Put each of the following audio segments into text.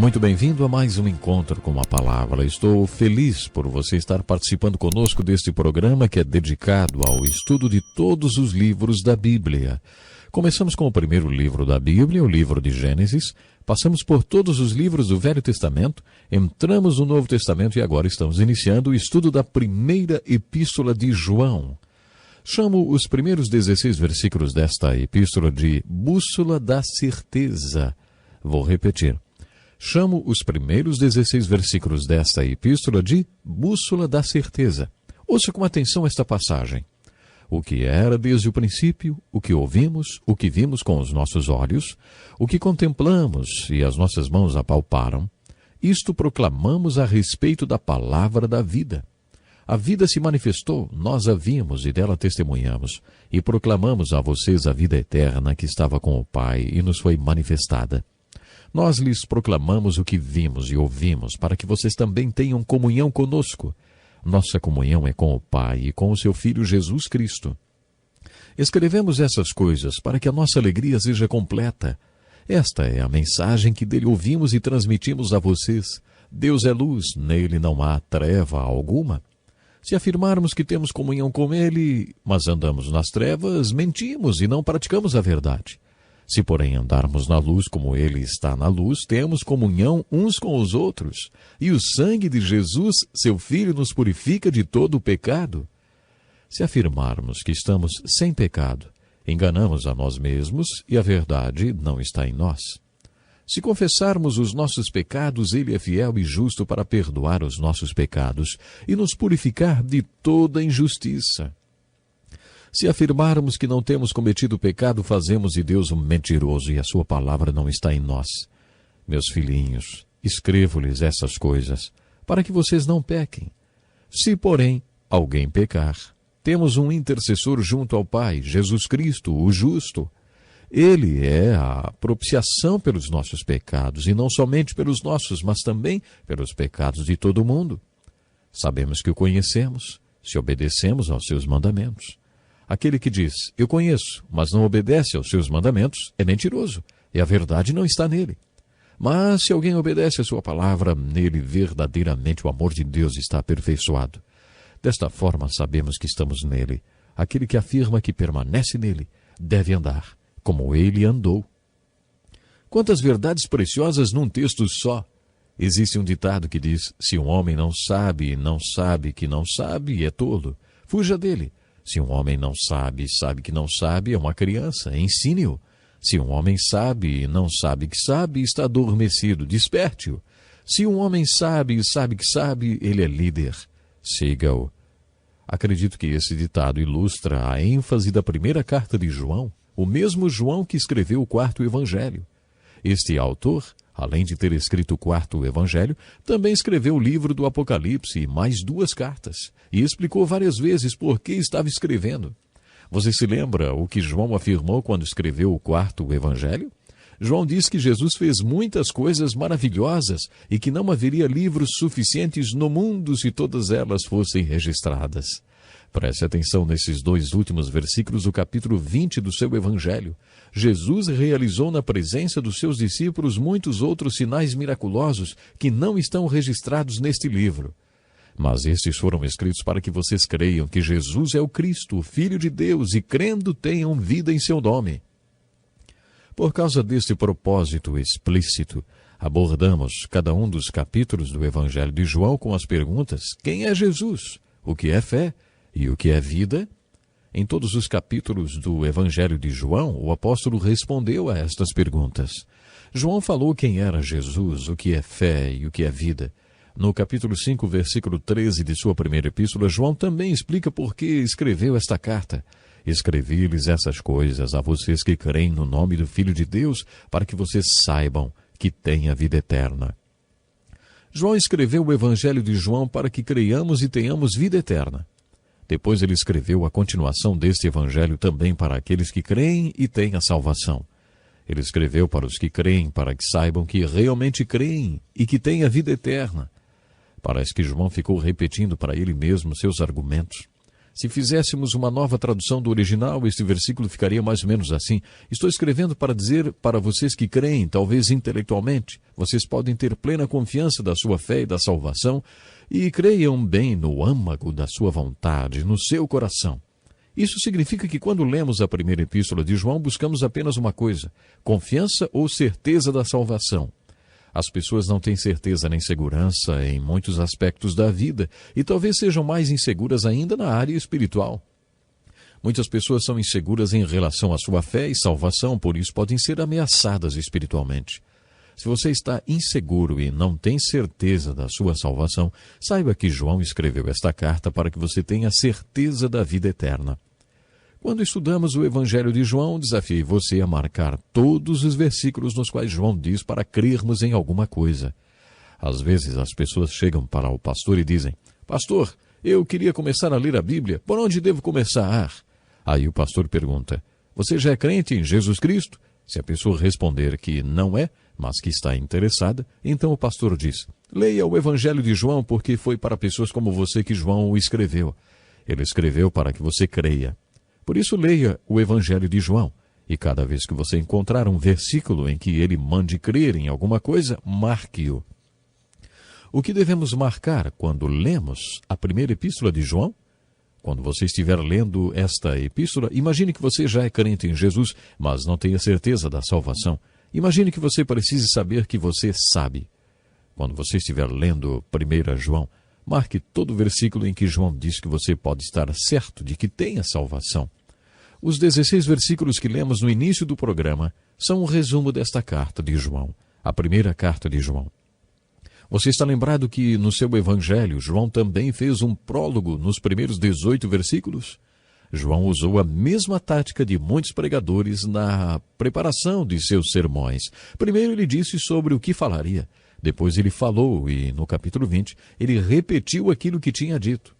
Muito bem-vindo a mais um encontro com a palavra. Estou feliz por você estar participando conosco deste programa que é dedicado ao estudo de todos os livros da Bíblia. Começamos com o primeiro livro da Bíblia, o livro de Gênesis, passamos por todos os livros do Velho Testamento, entramos no Novo Testamento e agora estamos iniciando o estudo da primeira epístola de João. Chamo os primeiros 16 versículos desta epístola de Bússola da Certeza. Vou repetir. Chamo os primeiros 16 versículos desta epístola de Bússola da Certeza. Ouça com atenção esta passagem. O que era desde o princípio, o que ouvimos, o que vimos com os nossos olhos, o que contemplamos e as nossas mãos apalparam, isto proclamamos a respeito da palavra da vida. A vida se manifestou, nós a vimos e dela testemunhamos, e proclamamos a vocês a vida eterna que estava com o Pai e nos foi manifestada. Nós lhes proclamamos o que vimos e ouvimos, para que vocês também tenham comunhão conosco. Nossa comunhão é com o Pai e com o seu Filho Jesus Cristo. Escrevemos essas coisas para que a nossa alegria seja completa. Esta é a mensagem que dele ouvimos e transmitimos a vocês. Deus é luz, nele não há treva alguma. Se afirmarmos que temos comunhão com ele, mas andamos nas trevas, mentimos e não praticamos a verdade. Se, porém, andarmos na luz como ele está na luz, temos comunhão uns com os outros, e o sangue de Jesus, seu Filho, nos purifica de todo o pecado. Se afirmarmos que estamos sem pecado, enganamos a nós mesmos e a verdade não está em nós. Se confessarmos os nossos pecados, ele é fiel e justo para perdoar os nossos pecados e nos purificar de toda injustiça. Se afirmarmos que não temos cometido pecado, fazemos de Deus um mentiroso e a sua palavra não está em nós. Meus filhinhos, escrevo-lhes essas coisas, para que vocês não pequem. Se, porém, alguém pecar, temos um intercessor junto ao Pai, Jesus Cristo, o justo. Ele é a propiciação pelos nossos pecados, e não somente pelos nossos, mas também pelos pecados de todo o mundo. Sabemos que o conhecemos, se obedecemos aos seus mandamentos. Aquele que diz, eu conheço, mas não obedece aos seus mandamentos, é mentiroso, e a verdade não está nele. Mas se alguém obedece a sua palavra, nele verdadeiramente o amor de Deus está aperfeiçoado. Desta forma sabemos que estamos nele. Aquele que afirma que permanece nele, deve andar como ele andou. Quantas verdades preciosas num texto só! Existe um ditado que diz, se um homem não sabe que não sabe, é tolo. Fuja dele. Se um homem não sabe que não sabe, é uma criança, ensine-o. Se um homem sabe e não sabe que sabe, está adormecido, desperte-o. Se um homem sabe e sabe que sabe, ele é líder, siga-o. Acredito que esse ditado ilustra a ênfase da primeira carta de João, o mesmo João que escreveu o quarto evangelho. Este autor, além de ter escrito o quarto evangelho, também escreveu o livro do Apocalipse e mais 2 cartas, e explicou várias vezes por que estava escrevendo. Você se lembra o que João afirmou quando escreveu o quarto evangelho? João diz que Jesus fez muitas coisas maravilhosas e que não haveria livros suficientes no mundo se todas elas fossem registradas. Preste atenção nesses 2 últimos versículos do capítulo 20 do seu evangelho. Jesus realizou na presença dos seus discípulos muitos outros sinais miraculosos que não estão registrados neste livro. Mas estes foram escritos para que vocês creiam que Jesus é o Cristo, o Filho de Deus, e crendo tenham vida em seu nome. Por causa deste propósito explícito, abordamos cada um dos capítulos do Evangelho de João com as perguntas: quem é Jesus? O que é fé? E o que é vida? Em todos os capítulos do Evangelho de João, o apóstolo respondeu a estas perguntas. João falou quem era Jesus, o que é fé e o que é vida. No capítulo 5, versículo 13 de sua primeira epístola, João também explica por que escreveu esta carta. Escrevi-lhes essas coisas a vocês que creem no nome do Filho de Deus, para que vocês saibam que têm a vida eterna. João escreveu o Evangelho de João para que creiamos e tenhamos vida eterna. Depois ele escreveu a continuação deste evangelho também para aqueles que creem e têm a salvação. Ele escreveu para os que creem, para que saibam que realmente creem e que têm a vida eterna. Parece que João ficou repetindo para ele mesmo seus argumentos. Se fizéssemos uma nova tradução do original, este versículo ficaria mais ou menos assim. Estou escrevendo para dizer para vocês que creem, talvez intelectualmente, vocês podem ter plena confiança da sua fé e da salvação, e creiam bem no âmago da sua vontade, no seu coração. Isso significa que quando lemos a primeira epístola de João, buscamos apenas uma coisa: confiança ou certeza da salvação. As pessoas não têm certeza nem segurança em muitos aspectos da vida e talvez sejam mais inseguras ainda na área espiritual. Muitas pessoas são inseguras em relação à sua fé e salvação, por isso podem ser ameaçadas espiritualmente. Se você está inseguro e não tem certeza da sua salvação, saiba que João escreveu esta carta para que você tenha certeza da vida eterna. Quando estudamos o Evangelho de João, desafiei você a marcar todos os versículos nos quais João diz para crermos em alguma coisa. Às vezes as pessoas chegam para o pastor e dizem: Pastor, eu queria começar a ler a Bíblia, por onde devo começar? Aí o pastor pergunta: Você já é crente em Jesus Cristo? Se a pessoa responder que não é, mas que está interessada, então o pastor diz: Leia o Evangelho de João, porque foi para pessoas como você que João o escreveu. Ele escreveu para que você creia. Por isso, leia o Evangelho de João, e cada vez que você encontrar um versículo em que ele mande crer em alguma coisa, marque-o. O que devemos marcar quando lemos a primeira epístola de João? Quando você estiver lendo esta epístola, imagine que você já é crente em Jesus, mas não tenha certeza da salvação. Imagine que você precise saber que você sabe. Quando você estiver lendo 1 João, marque todo o versículo em que João diz que você pode estar certo de que tem a salvação. Os 16 versículos que lemos no início do programa são um resumo desta carta de João, a primeira carta de João. Você está lembrado que no seu evangelho, João também fez um prólogo nos primeiros 18 versículos? João usou a mesma tática de muitos pregadores na preparação de seus sermões. Primeiro ele disse sobre o que falaria. Depois ele falou e, no capítulo 20, ele repetiu aquilo que tinha dito.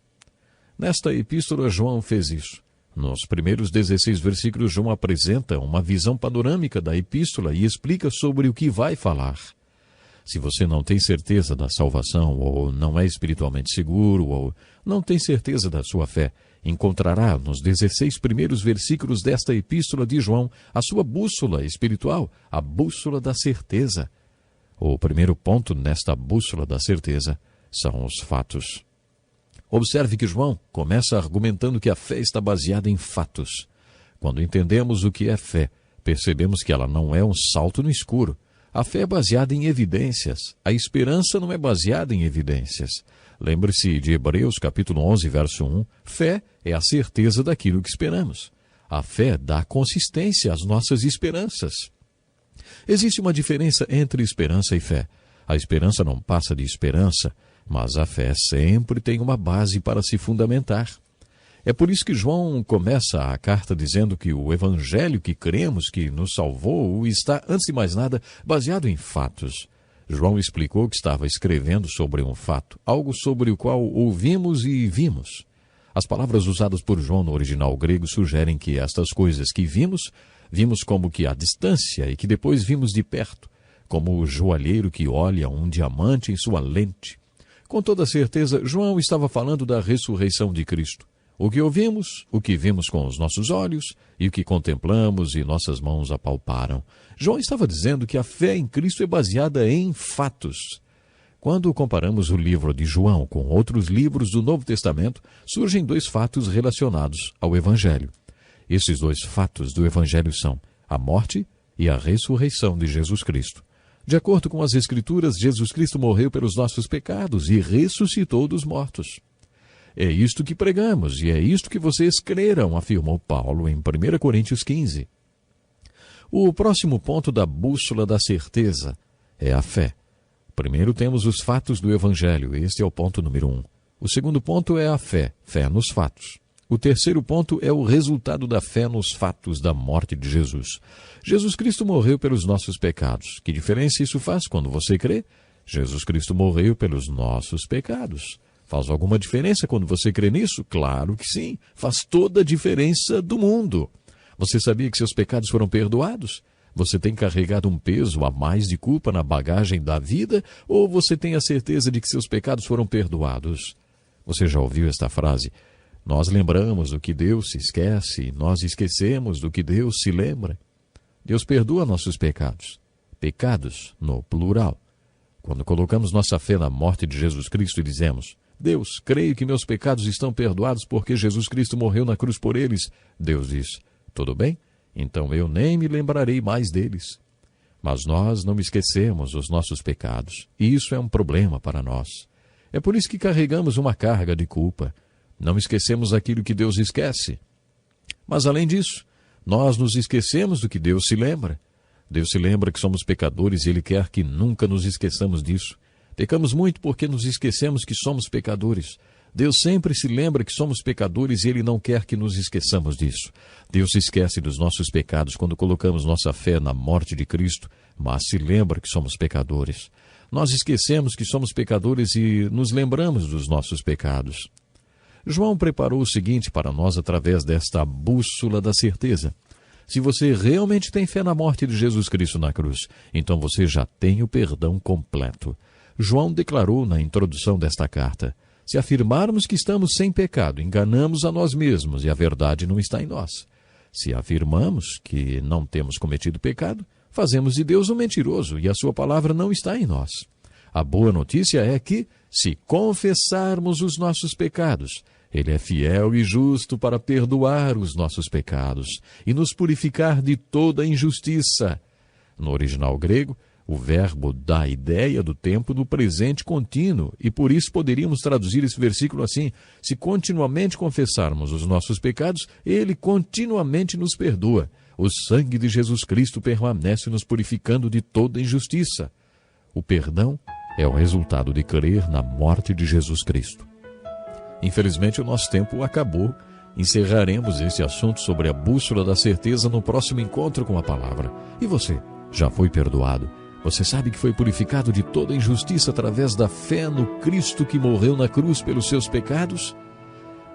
Nesta epístola, João fez isso. Nos primeiros 16 versículos, João apresenta uma visão panorâmica da epístola e explica sobre o que vai falar. Se você não tem certeza da salvação, ou não é espiritualmente seguro, ou não tem certeza da sua fé, encontrará nos 16 primeiros versículos desta epístola de João a sua bússola espiritual, a bússola da certeza. O primeiro ponto nesta bússola da certeza são os fatos. Observe que João começa argumentando que a fé está baseada em fatos. Quando entendemos o que é fé, percebemos que ela não é um salto no escuro. A fé é baseada em evidências. A esperança não é baseada em evidências. Lembre-se de Hebreus capítulo 11, verso 1. Fé é a certeza daquilo que esperamos. A fé dá consistência às nossas esperanças. Existe uma diferença entre esperança e fé. A esperança não passa de esperança, mas a fé sempre tem uma base para se fundamentar. É por isso que João começa a carta dizendo que o evangelho que cremos que nos salvou está, antes de mais nada, baseado em fatos. João explicou que estava escrevendo sobre um fato, algo sobre o qual ouvimos e vimos. As palavras usadas por João no original grego sugerem que estas coisas que vimos como que à distância e que depois vimos de perto, como o joalheiro que olha um diamante em sua lente. Com toda certeza, João estava falando da ressurreição de Cristo. O que ouvimos, o que vimos com os nossos olhos e o que contemplamos e nossas mãos apalparam. João estava dizendo que a fé em Cristo é baseada em fatos. Quando comparamos o livro de João com outros livros do Novo Testamento, surgem dois fatos relacionados ao Evangelho. Esses dois fatos do Evangelho são a morte e a ressurreição de Jesus Cristo. De acordo com as Escrituras, Jesus Cristo morreu pelos nossos pecados e ressuscitou dos mortos. É isto que pregamos e é isto que vocês creram, afirmou Paulo em 1 Coríntios 15. O próximo ponto da bússola da certeza é a fé. Primeiro temos os fatos do Evangelho, este é o ponto número 1. O segundo ponto é a fé, fé nos fatos. O terceiro ponto é o resultado da fé nos fatos da morte de Jesus. Jesus Cristo morreu pelos nossos pecados. Que diferença isso faz quando você crê? Jesus Cristo morreu pelos nossos pecados. Faz alguma diferença quando você crê nisso? Claro que sim. Faz toda a diferença do mundo. Você sabia que seus pecados foram perdoados? Você tem carregado um peso a mais de culpa na bagagem da vida? Ou você tem a certeza de que seus pecados foram perdoados? Você já ouviu esta frase? Nós lembramos do que Deus se esquece e nós esquecemos do que Deus se lembra. Deus perdoa nossos pecados. Pecados no plural. Quando colocamos nossa fé na morte de Jesus Cristo e dizemos: Deus, creio que meus pecados estão perdoados porque Jesus Cristo morreu na cruz por eles. Deus diz: tudo bem, então eu nem me lembrarei mais deles. Mas nós não esquecemos os nossos pecados, e isso é um problema para nós. É por isso que carregamos uma carga de culpa. Não esquecemos aquilo que Deus esquece. Mas além disso, nós nos esquecemos do que Deus se lembra. Deus se lembra que somos pecadores e Ele quer que nunca nos esqueçamos disso. Pecamos muito porque nos esquecemos que somos pecadores. Deus sempre se lembra que somos pecadores e Ele não quer que nos esqueçamos disso. Deus se esquece dos nossos pecados quando colocamos nossa fé na morte de Cristo, mas se lembra que somos pecadores. Nós esquecemos que somos pecadores e nos lembramos dos nossos pecados. João preparou o seguinte para nós através desta bússola da certeza. Se você realmente tem fé na morte de Jesus Cristo na cruz, então você já tem o perdão completo. João declarou na introdução desta carta: se afirmarmos que estamos sem pecado, enganamos a nós mesmos e a verdade não está em nós. Se afirmamos que não temos cometido pecado, fazemos de Deus um mentiroso e a sua palavra não está em nós. A boa notícia é que, se confessarmos os nossos pecados, Ele é fiel e justo para perdoar os nossos pecados e nos purificar de toda injustiça. No original grego, o verbo dá a ideia do tempo no presente contínuo, e por isso poderíamos traduzir esse versículo assim: se continuamente confessarmos os nossos pecados, Ele continuamente nos perdoa. O sangue de Jesus Cristo permanece nos purificando de toda injustiça. O perdão é o resultado de crer na morte de Jesus Cristo. Infelizmente, o nosso tempo acabou. Encerraremos esse assunto sobre a bússola da certeza no próximo encontro com a palavra. E você, já foi perdoado? Você sabe que foi purificado de toda injustiça através da fé no Cristo que morreu na cruz pelos seus pecados?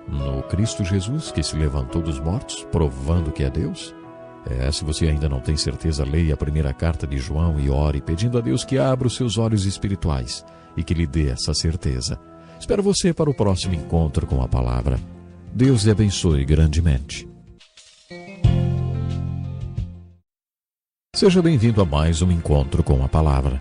No Cristo Jesus que se levantou dos mortos, provando que é Deus? Se você ainda não tem certeza, leia a primeira carta de João e ore, pedindo a Deus que abra os seus olhos espirituais e que lhe dê essa certeza. Espero você para o próximo encontro com a palavra. Deus lhe abençoe grandemente. Seja bem-vindo a mais um encontro com a palavra.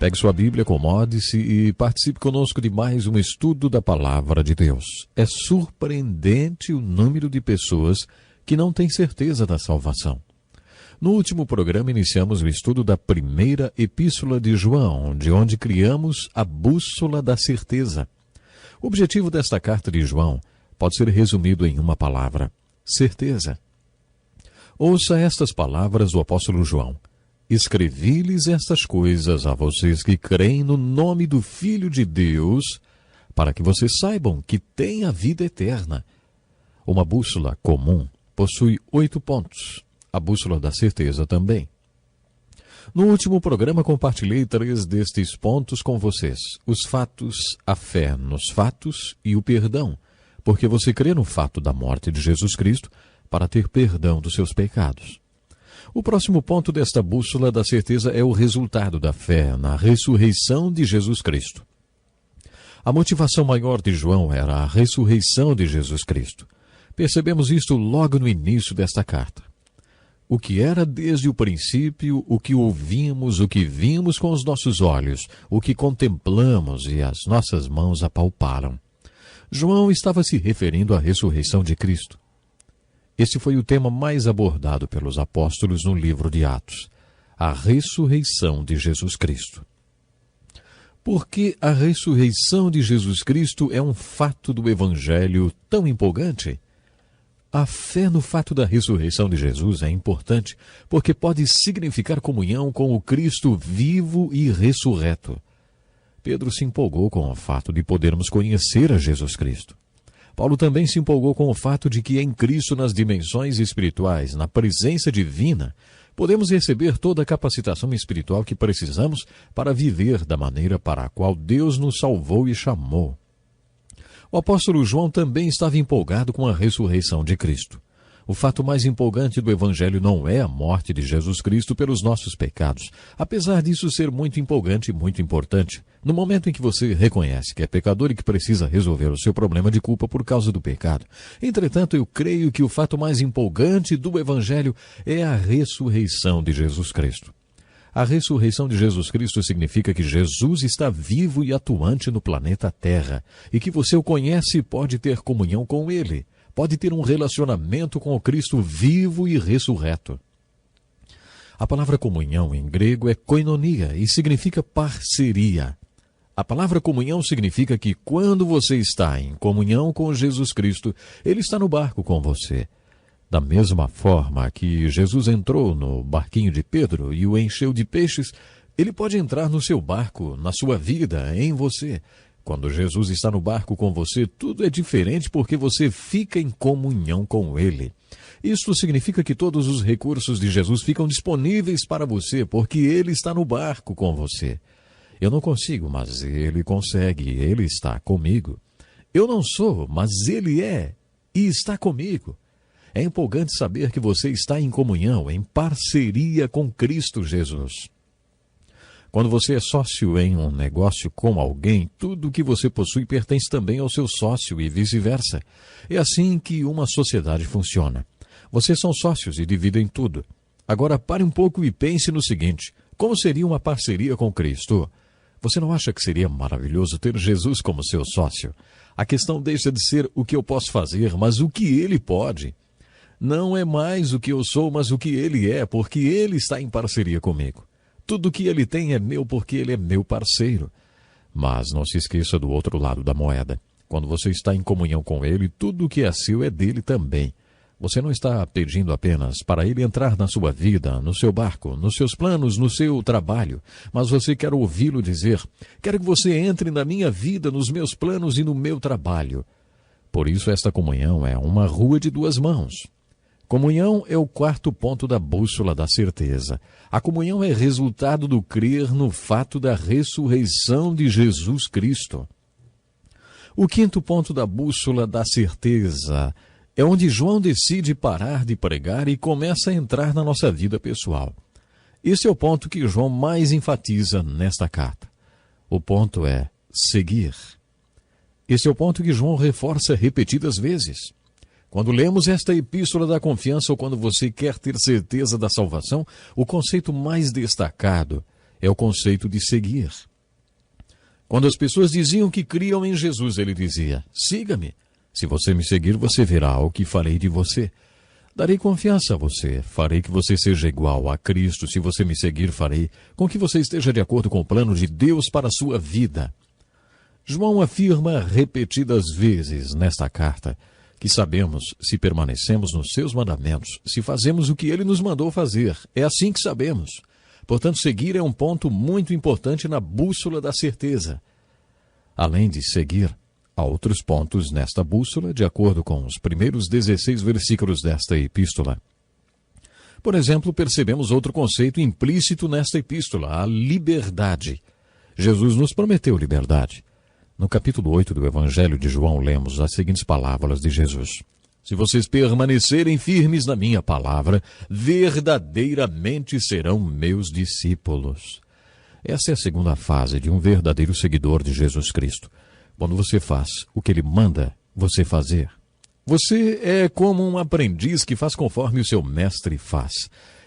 Pegue sua Bíblia, acomode-se e participe conosco de mais um estudo da palavra de Deus. É surpreendente o número de pessoas que não têm certeza da salvação. No último programa iniciamos o estudo da primeira epístola de João, de onde criamos a bússola da certeza. O objetivo desta carta de João pode ser resumido em uma palavra: certeza. Ouça estas palavras do apóstolo João: escrevi-lhes estas coisas a vocês que creem no nome do Filho de Deus, para que vocês saibam que têm a vida eterna. Uma bússola comum possui 8 pontos. A bússola da certeza também. No último programa compartilhei 3 destes pontos com vocês: os fatos, a fé nos fatos e o perdão, porque você crê no fato da morte de Jesus Cristo para ter perdão dos seus pecados. O próximo ponto desta bússola da certeza é o resultado da fé na ressurreição de Jesus Cristo. A motivação maior de João era a ressurreição de Jesus Cristo. Percebemos isto logo no início desta carta. O que era desde o princípio, o que ouvimos, o que vimos com os nossos olhos, o que contemplamos e as nossas mãos apalparam. João estava se referindo à ressurreição de Cristo. Este foi o tema mais abordado pelos apóstolos no livro de Atos: a ressurreição de Jesus Cristo. Por que a ressurreição de Jesus Cristo é um fato do Evangelho tão empolgante? A fé no fato da ressurreição de Jesus é importante porque pode significar comunhão com o Cristo vivo e ressurreto. Pedro se empolgou com o fato de podermos conhecer a Jesus Cristo. Paulo também se empolgou com o fato de que em Cristo, nas dimensões espirituais, na presença divina, podemos receber toda a capacitação espiritual que precisamos para viver da maneira para a qual Deus nos salvou e chamou. O apóstolo João também estava empolgado com a ressurreição de Cristo. O fato mais empolgante do Evangelho não é a morte de Jesus Cristo pelos nossos pecados, apesar disso ser muito empolgante e muito importante. No momento em que você reconhece que é pecador e que precisa resolver o seu problema de culpa por causa do pecado. Entretanto, eu creio que o fato mais empolgante do Evangelho é a ressurreição de Jesus Cristo. A ressurreição de Jesus Cristo significa que Jesus está vivo e atuante no planeta Terra e que você o conhece e pode ter comunhão com Ele. Pode ter um relacionamento com o Cristo vivo e ressurreto. A palavra comunhão em grego é koinonia e significa parceria. A palavra comunhão significa que quando você está em comunhão com Jesus Cristo, Ele está no barco com você. Da mesma forma que Jesus entrou no barquinho de Pedro e o encheu de peixes, Ele pode entrar no seu barco, na sua vida, em você. Quando Jesus está no barco com você, tudo é diferente porque você fica em comunhão com Ele. Isto significa que todos os recursos de Jesus ficam disponíveis para você, porque Ele está no barco com você. Eu não consigo, mas Ele consegue, Ele está comigo. Eu não sou, mas Ele é e está comigo. É empolgante saber que você está em comunhão, em parceria com Cristo Jesus. Quando você é sócio em um negócio com alguém, tudo o que você possui pertence também ao seu sócio e vice-versa. É assim que uma sociedade funciona. Vocês são sócios e dividem tudo. Agora pare um pouco e pense no seguinte: como seria uma parceria com Cristo? Você não acha que seria maravilhoso ter Jesus como seu sócio? A questão deixa de ser o que eu posso fazer, mas o que Ele pode. Não é mais o que eu sou, mas o que Ele é, porque Ele está em parceria comigo. Tudo o que Ele tem é meu porque Ele é meu parceiro. Mas não se esqueça do outro lado da moeda. Quando você está em comunhão com Ele, tudo o que é seu é dele também. Você não está pedindo apenas para Ele entrar na sua vida, no seu barco, nos seus planos, no seu trabalho, mas você quer ouvi-lo dizer: quero que você entre na minha vida, nos meus planos e no meu trabalho. Por isso esta comunhão é uma rua de duas mãos. Comunhão é o quarto ponto da bússola da certeza. A comunhão é resultado do crer no fato da ressurreição de Jesus Cristo. O quinto ponto da bússola da certeza é onde João decide parar de pregar e começa a entrar na nossa vida pessoal. Esse é o ponto que João mais enfatiza nesta carta. O ponto é seguir. Esse é o ponto que João reforça repetidas vezes. Quando lemos esta epístola da confiança ou quando você quer ter certeza da salvação, o conceito mais destacado é o conceito de seguir. Quando as pessoas diziam que criam em Jesus, ele dizia: siga-me. Se você me seguir, você verá o que farei de você. Darei confiança a você, farei que você seja igual a Cristo. Se você me seguir, farei com que você esteja de acordo com o plano de Deus para a sua vida. João afirma repetidas vezes nesta carta que sabemos se permanecemos nos seus mandamentos, se fazemos o que ele nos mandou fazer. É assim que sabemos. Portanto, seguir é um ponto muito importante na bússola da certeza. Além de seguir, há outros pontos nesta bússola, de acordo com os primeiros 16 versículos desta epístola. Por exemplo, percebemos outro conceito implícito nesta epístola, a liberdade. Jesus nos prometeu liberdade. No capítulo 8 do Evangelho de João, lemos as seguintes palavras de Jesus: se vocês permanecerem firmes na minha palavra, verdadeiramente serão meus discípulos. Essa é a segunda fase de um verdadeiro seguidor de Jesus Cristo. Quando você faz o que ele manda você fazer. Você é como um aprendiz que faz conforme o seu mestre faz.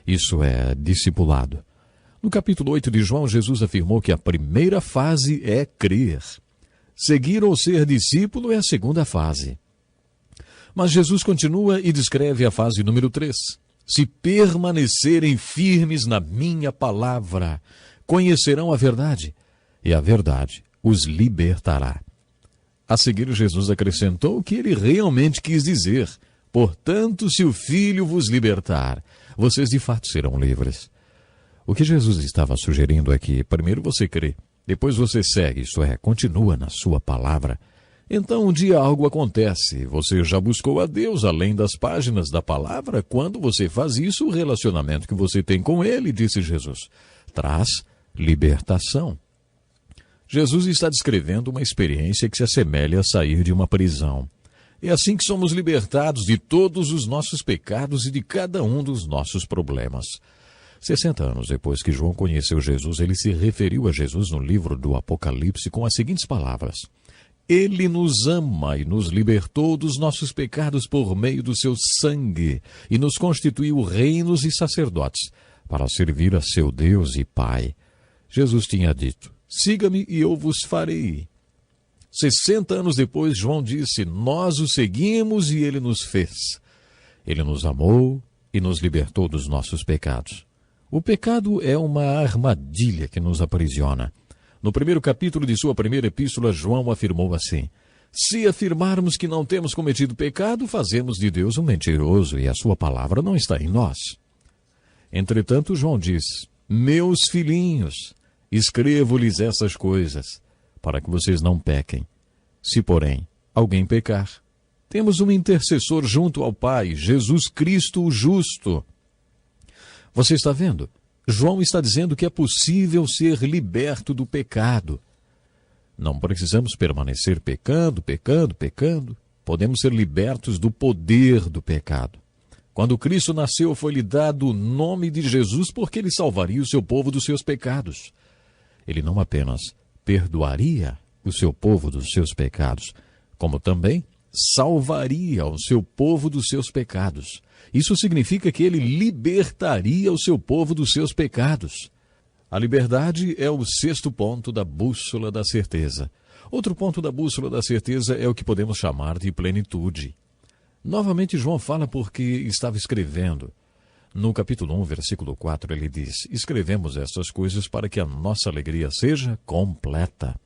Isso é discipulado. No capítulo 8 de João, Jesus afirmou que a primeira fase é crer. Seguir ou ser discípulo é a segunda fase. Mas Jesus continua e descreve a fase número 3. Se permanecerem firmes na minha palavra, conhecerão a verdade, e a verdade os libertará. A seguir, Jesus acrescentou o que ele realmente quis dizer: portanto, se o Filho vos libertar, vocês de fato serão livres. O que Jesus estava sugerindo é que primeiro você crê, depois você segue, isto é, continua na sua palavra. Então um dia algo acontece. Você já buscou a Deus além das páginas da palavra? Quando você faz isso, o relacionamento que você tem com Ele, disse Jesus, traz libertação. Jesus está descrevendo uma experiência que se assemelha a sair de uma prisão. É assim que somos libertados de todos os nossos pecados e de cada um dos nossos problemas. 60 anos depois que João conheceu Jesus, ele se referiu a Jesus no livro do Apocalipse com as seguintes palavras: Ele nos ama e nos libertou dos nossos pecados por meio do seu sangue e nos constituiu reinos e sacerdotes para servir a seu Deus e Pai. Jesus tinha dito: siga-me e eu vos farei. 60 anos depois, João disse: nós o seguimos e ele nos fez. Ele nos amou e nos libertou dos nossos pecados. O pecado é uma armadilha que nos aprisiona. No primeiro capítulo de sua primeira epístola, João afirmou assim: se afirmarmos que não temos cometido pecado, fazemos de Deus um mentiroso e a sua palavra não está em nós. Entretanto, João diz: meus filhinhos, escrevo-lhes essas coisas, para que vocês não pequem. Se, porém, alguém pecar, temos um intercessor junto ao Pai, Jesus Cristo o justo. Você está vendo? João está dizendo que é possível ser liberto do pecado. Não precisamos permanecer pecando. Podemos ser libertos do poder do pecado. Quando Cristo nasceu, foi-lhe dado o nome de Jesus porque ele salvaria o seu povo dos seus pecados. Ele não apenas perdoaria o seu povo dos seus pecados, como também salvaria o seu povo dos seus pecados. Isso significa que ele libertaria o seu povo dos seus pecados. A liberdade é o 6º ponto da bússola da certeza. Outro ponto da bússola da certeza é o que podemos chamar de plenitude. Novamente, João fala porque estava escrevendo. No capítulo 1, versículo 4, ele diz: escrevemos estas coisas para que a nossa alegria seja completa.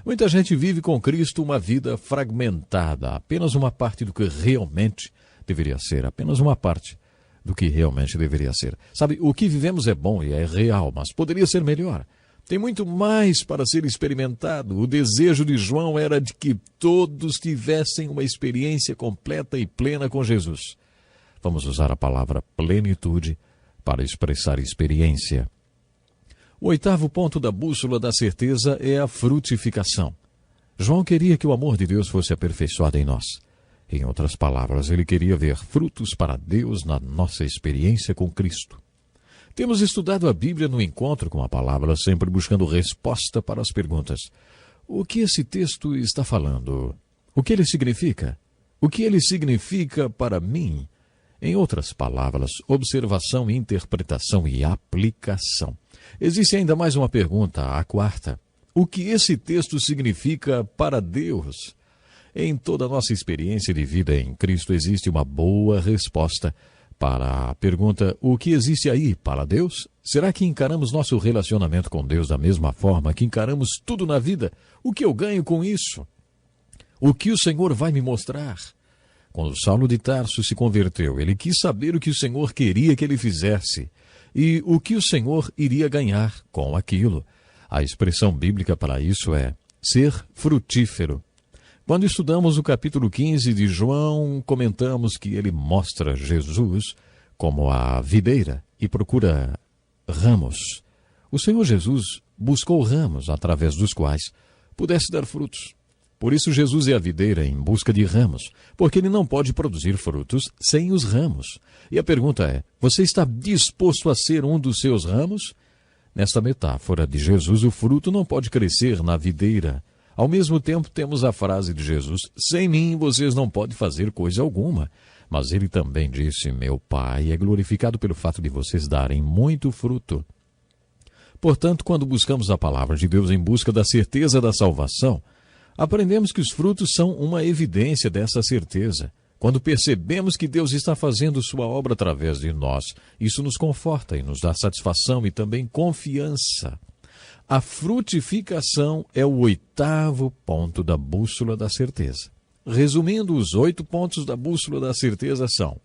Muita gente vive com Cristo uma vida fragmentada, apenas uma parte do que realmente deveria ser, apenas uma parte do que realmente deveria ser. Sabe, o que vivemos é bom e é real, mas poderia ser melhor. Tem muito mais para ser experimentado. O desejo de João era de que todos tivessem uma experiência completa e plena com Jesus. Vamos usar a palavra plenitude para expressar experiência. O 8º ponto da bússola da certeza é a frutificação. João queria que o amor de Deus fosse aperfeiçoado em nós. Em outras palavras, ele queria ver frutos para Deus na nossa experiência com Cristo. Temos estudado a Bíblia no encontro com a palavra, sempre buscando resposta para as perguntas. O que esse texto está falando? O que ele significa? O que ele significa para mim? Em outras palavras, observação, interpretação e aplicação. Existe ainda mais uma pergunta, a 4ª. O que esse texto significa para Deus? Em toda a nossa experiência de vida em Cristo existe uma boa resposta para a pergunta: o que existe aí para Deus? Será que encaramos nosso relacionamento com Deus da mesma forma que encaramos tudo na vida? O que eu ganho com isso? O que o Senhor vai me mostrar? Quando Saulo de Tarso se converteu, ele quis saber o que o Senhor queria que ele fizesse e o que o Senhor iria ganhar com aquilo. A expressão bíblica para isso é ser frutífero. Quando estudamos o capítulo 15 de João, comentamos que ele mostra Jesus como a videira e procura ramos. O Senhor Jesus buscou ramos através dos quais pudesse dar frutos. Por isso Jesus é a videira em busca de ramos, porque ele não pode produzir frutos sem os ramos. E a pergunta é: você está disposto a ser um dos seus ramos? Nesta metáfora de Jesus, o fruto não pode crescer na videira. Ao mesmo tempo, temos a frase de Jesus: sem mim vocês não podem fazer coisa alguma. Mas ele também disse: meu Pai é glorificado pelo fato de vocês darem muito fruto. Portanto, quando buscamos a palavra de Deus em busca da certeza da salvação, aprendemos que os frutos são uma evidência dessa certeza. Quando percebemos que Deus está fazendo sua obra através de nós, isso nos conforta e nos dá satisfação e também confiança. A frutificação é o 8º ponto da bússola da certeza. Resumindo, os 8 pontos da bússola da certeza são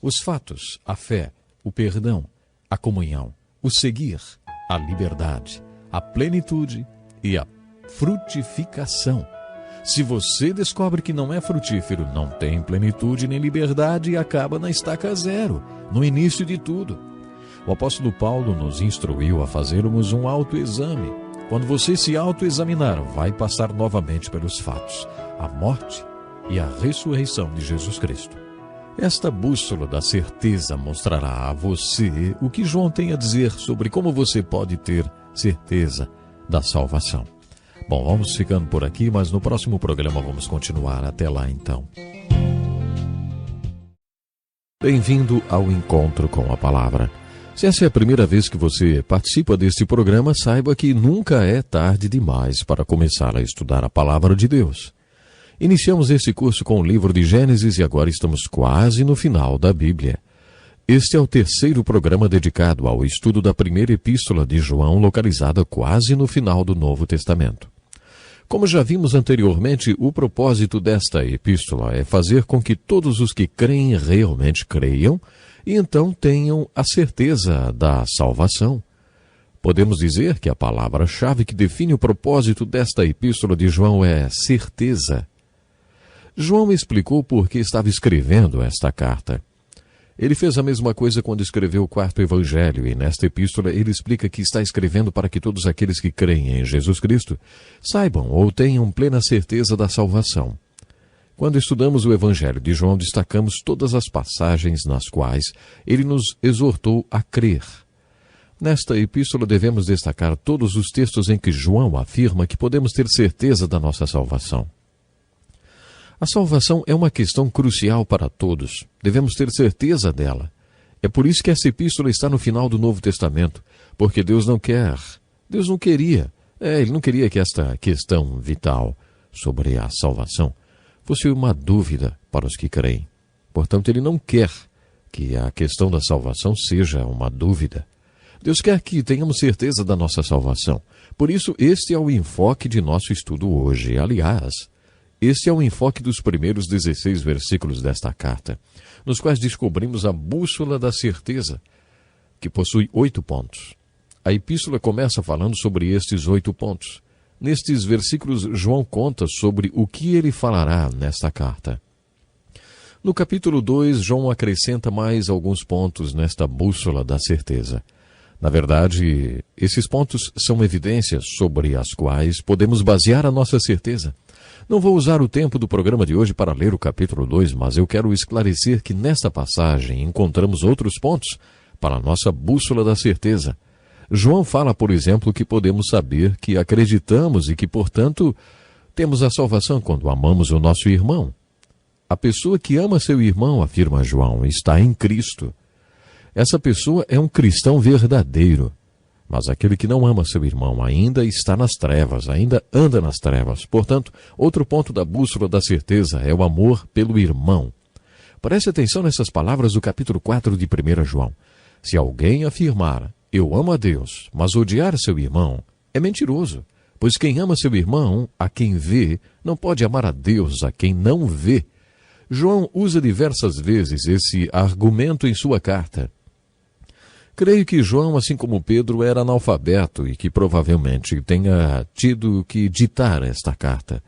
os fatos, a fé, o perdão, a comunhão, o seguir, a liberdade, a plenitude e a frutificação. Se você descobre que não é frutífero, não tem plenitude nem liberdade e acaba na estaca zero, no início de tudo. O apóstolo Paulo nos instruiu a fazermos um autoexame. Quando você se autoexaminar, vai passar novamente pelos fatos: a morte, e a ressurreição de Jesus Cristo. Esta bússola da certeza mostrará a você o que João tem a dizer sobre como você pode ter certeza da salvação. Bom, vamos ficando por aqui, mas no próximo programa vamos continuar. Até lá, então. Bem-vindo ao Encontro com a Palavra. Se essa é a primeira vez que você participa deste programa, saiba que nunca é tarde demais para começar a estudar a Palavra de Deus. Iniciamos este curso com o livro de Gênesis e agora estamos quase no final da Bíblia. Este é o terceiro programa dedicado ao estudo da primeira epístola de João, localizada quase no final do Novo Testamento. Como já vimos anteriormente, o propósito desta epístola é fazer com que todos os que creem realmente creiam e então tenham a certeza da salvação. Podemos dizer que a palavra-chave que define o propósito desta epístola de João é certeza. João explicou por que estava escrevendo esta carta. Ele fez a mesma coisa quando escreveu o quarto evangelho, e nesta epístola ele explica que está escrevendo para que todos aqueles que creem em Jesus Cristo saibam ou tenham plena certeza da salvação. Quando estudamos o evangelho de João, destacamos todas as passagens nas quais ele nos exortou a crer. Nesta epístola devemos destacar todos os textos em que João afirma que podemos ter certeza da nossa salvação. A salvação é uma questão crucial para todos. Devemos ter certeza dela. É por isso que essa epístola está no final do Novo Testamento, porque Deus não queria. Ele não queria que esta questão vital sobre a salvação fosse uma dúvida para os que creem. Portanto, ele não quer que a questão da salvação seja uma dúvida. Deus quer que tenhamos certeza da nossa salvação. Por isso, este é o enfoque de nosso estudo hoje. Aliás, este é o enfoque dos primeiros 16 versículos desta carta, nos quais descobrimos a bússola da certeza, que possui 8 pontos. A epístola começa falando sobre estes 8 pontos. Nestes versículos, João conta sobre o que ele falará nesta carta. No capítulo 2, João acrescenta mais alguns pontos nesta bússola da certeza. Na verdade, esses pontos são evidências sobre as quais podemos basear a nossa certeza. Não vou usar o tempo do programa de hoje para ler o capítulo 2, mas eu quero esclarecer que nesta passagem encontramos outros pontos para a nossa bússola da certeza. João fala, por exemplo, que podemos saber que acreditamos e que, portanto, temos a salvação quando amamos o nosso irmão. A pessoa que ama seu irmão, afirma João, está em Cristo. Essa pessoa é um cristão verdadeiro. Mas aquele que não ama seu irmão ainda está nas trevas, ainda anda nas trevas. Portanto, outro ponto da bússola da certeza é o amor pelo irmão. Preste atenção nessas palavras do capítulo 4 de 1 João. Se alguém afirmar, eu amo a Deus, mas odiar seu irmão, é mentiroso. Pois quem ama seu irmão, a quem vê, não pode amar a Deus, a quem não vê. João usa diversas vezes esse argumento em sua carta. Creio que João, assim como Pedro, era analfabeto e que provavelmente tenha tido que ditar esta carta.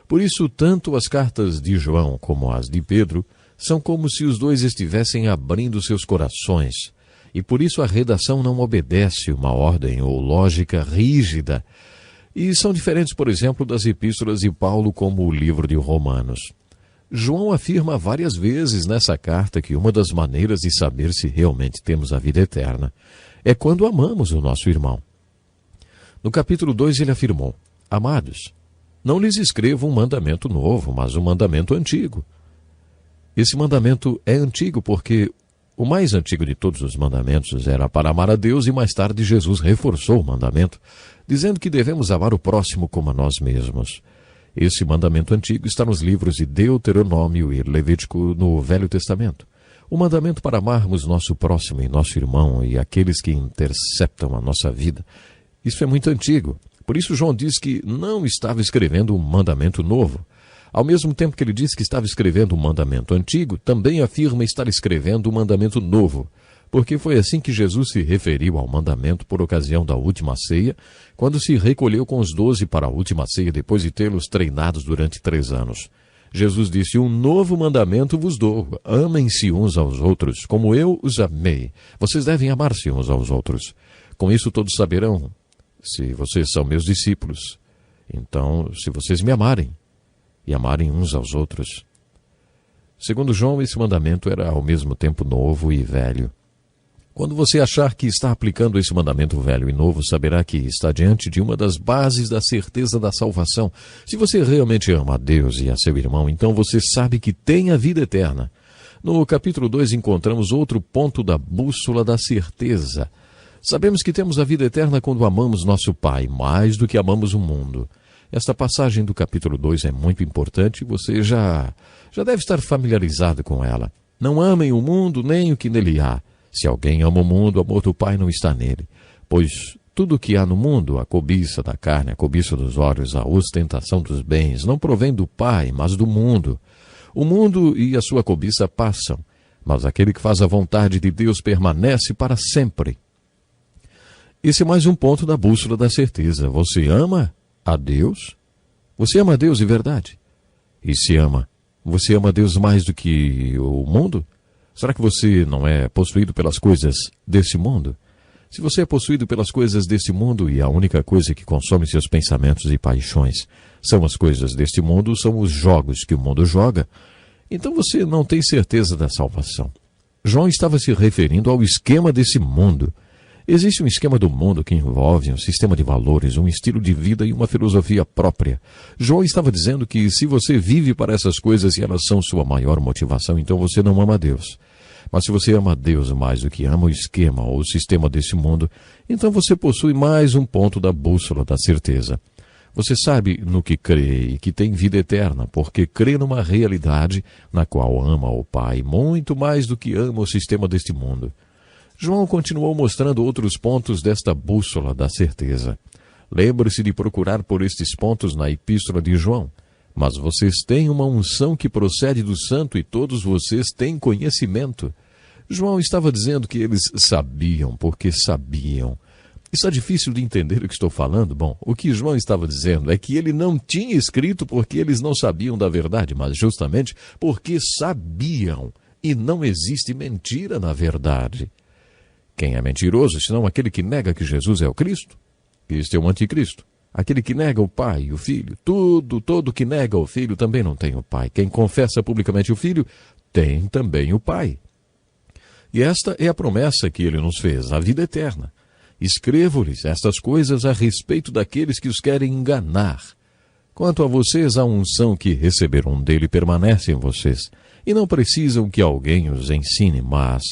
Por isso, tanto as cartas de João como as de Pedro são como se os dois estivessem abrindo seus corações. E por isso a redação não obedece uma ordem ou lógica rígida. E são diferentes, por exemplo, das epístolas de Paulo como o livro de Romanos. João afirma várias vezes nessa carta que uma das maneiras de saber se realmente temos a vida eterna é quando amamos o nosso irmão. No capítulo 2 ele afirmou, amados, não lhes escrevo um mandamento novo, mas um mandamento antigo. Esse mandamento é antigo porque o mais antigo de todos os mandamentos era para amar a Deus e mais tarde Jesus reforçou o mandamento, dizendo que devemos amar o próximo como a nós mesmos. Esse mandamento antigo está nos livros de Deuteronômio e Levítico no Velho Testamento. O mandamento para amarmos nosso próximo e nosso irmão e aqueles que interceptam a nossa vida. Isso é muito antigo. Por isso João diz que não estava escrevendo um mandamento novo. Ao mesmo tempo que ele diz que estava escrevendo um mandamento antigo, também afirma estar escrevendo um mandamento novo. Porque foi assim que Jesus se referiu ao mandamento por ocasião da última ceia, quando se recolheu com os 12 para a última ceia, depois de tê-los treinados durante 3 anos. Jesus disse, um novo mandamento vos dou, amem-se uns aos outros, como eu os amei. Vocês devem amar-se uns aos outros. Com isso todos saberão, se vocês são meus discípulos. Então, se vocês me amarem, e amarem uns aos outros. Segundo João, esse mandamento era ao mesmo tempo novo e velho. Quando você achar que está aplicando esse mandamento velho e novo, saberá que está diante de uma das bases da certeza da salvação. Se você realmente ama a Deus e a seu irmão, então você sabe que tem a vida eterna. No capítulo 2 encontramos outro ponto da bússola da certeza. Sabemos que temos a vida eterna quando amamos nosso Pai, mais do que amamos o mundo. Esta passagem do capítulo 2 é muito importante e você já deve estar familiarizado com ela. Não amem o mundo nem o que nele há. Se alguém ama o mundo, o amor do Pai não está nele. Pois tudo o que há no mundo, a cobiça da carne, a cobiça dos olhos, a ostentação dos bens, não provém do Pai, mas do mundo. O mundo e a sua cobiça passam, mas aquele que faz a vontade de Deus permanece para sempre. Esse é mais um ponto da bússola da certeza. Você ama a Deus? Você ama a Deus de verdade? E se ama, você ama a Deus mais do que o mundo? Será que você não é possuído pelas coisas desse mundo? Se você é possuído pelas coisas deste mundo e a única coisa que consome seus pensamentos e paixões são as coisas deste mundo, são os jogos que o mundo joga, então você não tem certeza da salvação. João estava se referindo ao esquema desse mundo. Existe um esquema do mundo que envolve um sistema de valores, um estilo de vida e uma filosofia própria. João estava dizendo que se você vive para essas coisas e elas são sua maior motivação, então você não ama a Deus. Mas se você ama a Deus mais do que ama o esquema ou o sistema desse mundo, então você possui mais um ponto da bússola da certeza. Você sabe no que crê e que tem vida eterna, porque crê numa realidade na qual ama o Pai muito mais do que ama o sistema deste mundo. João continuou mostrando outros pontos desta bússola da certeza. Lembre-se de procurar por estes pontos na Epístola de João. Mas vocês têm uma unção que procede do Santo e todos vocês têm conhecimento. João estava dizendo que eles sabiam porque sabiam. Está difícil de entender o que estou falando? Bom, o que João estava dizendo é que ele não tinha escrito porque eles não sabiam da verdade, mas justamente porque sabiam. E não existe mentira na verdade. Quem é mentiroso, senão aquele que nega que Jesus é o Cristo? Este é o anticristo. Aquele que nega o Pai e o Filho. Todo que nega o Filho também não tem o Pai. Quem confessa publicamente o Filho, tem também o Pai. E esta é a promessa que ele nos fez, a vida eterna. Escrevo-lhes estas coisas a respeito daqueles que os querem enganar. Quanto a vocês, a unção que receberam dele permanece em vocês, e não precisam que alguém os ensine, mas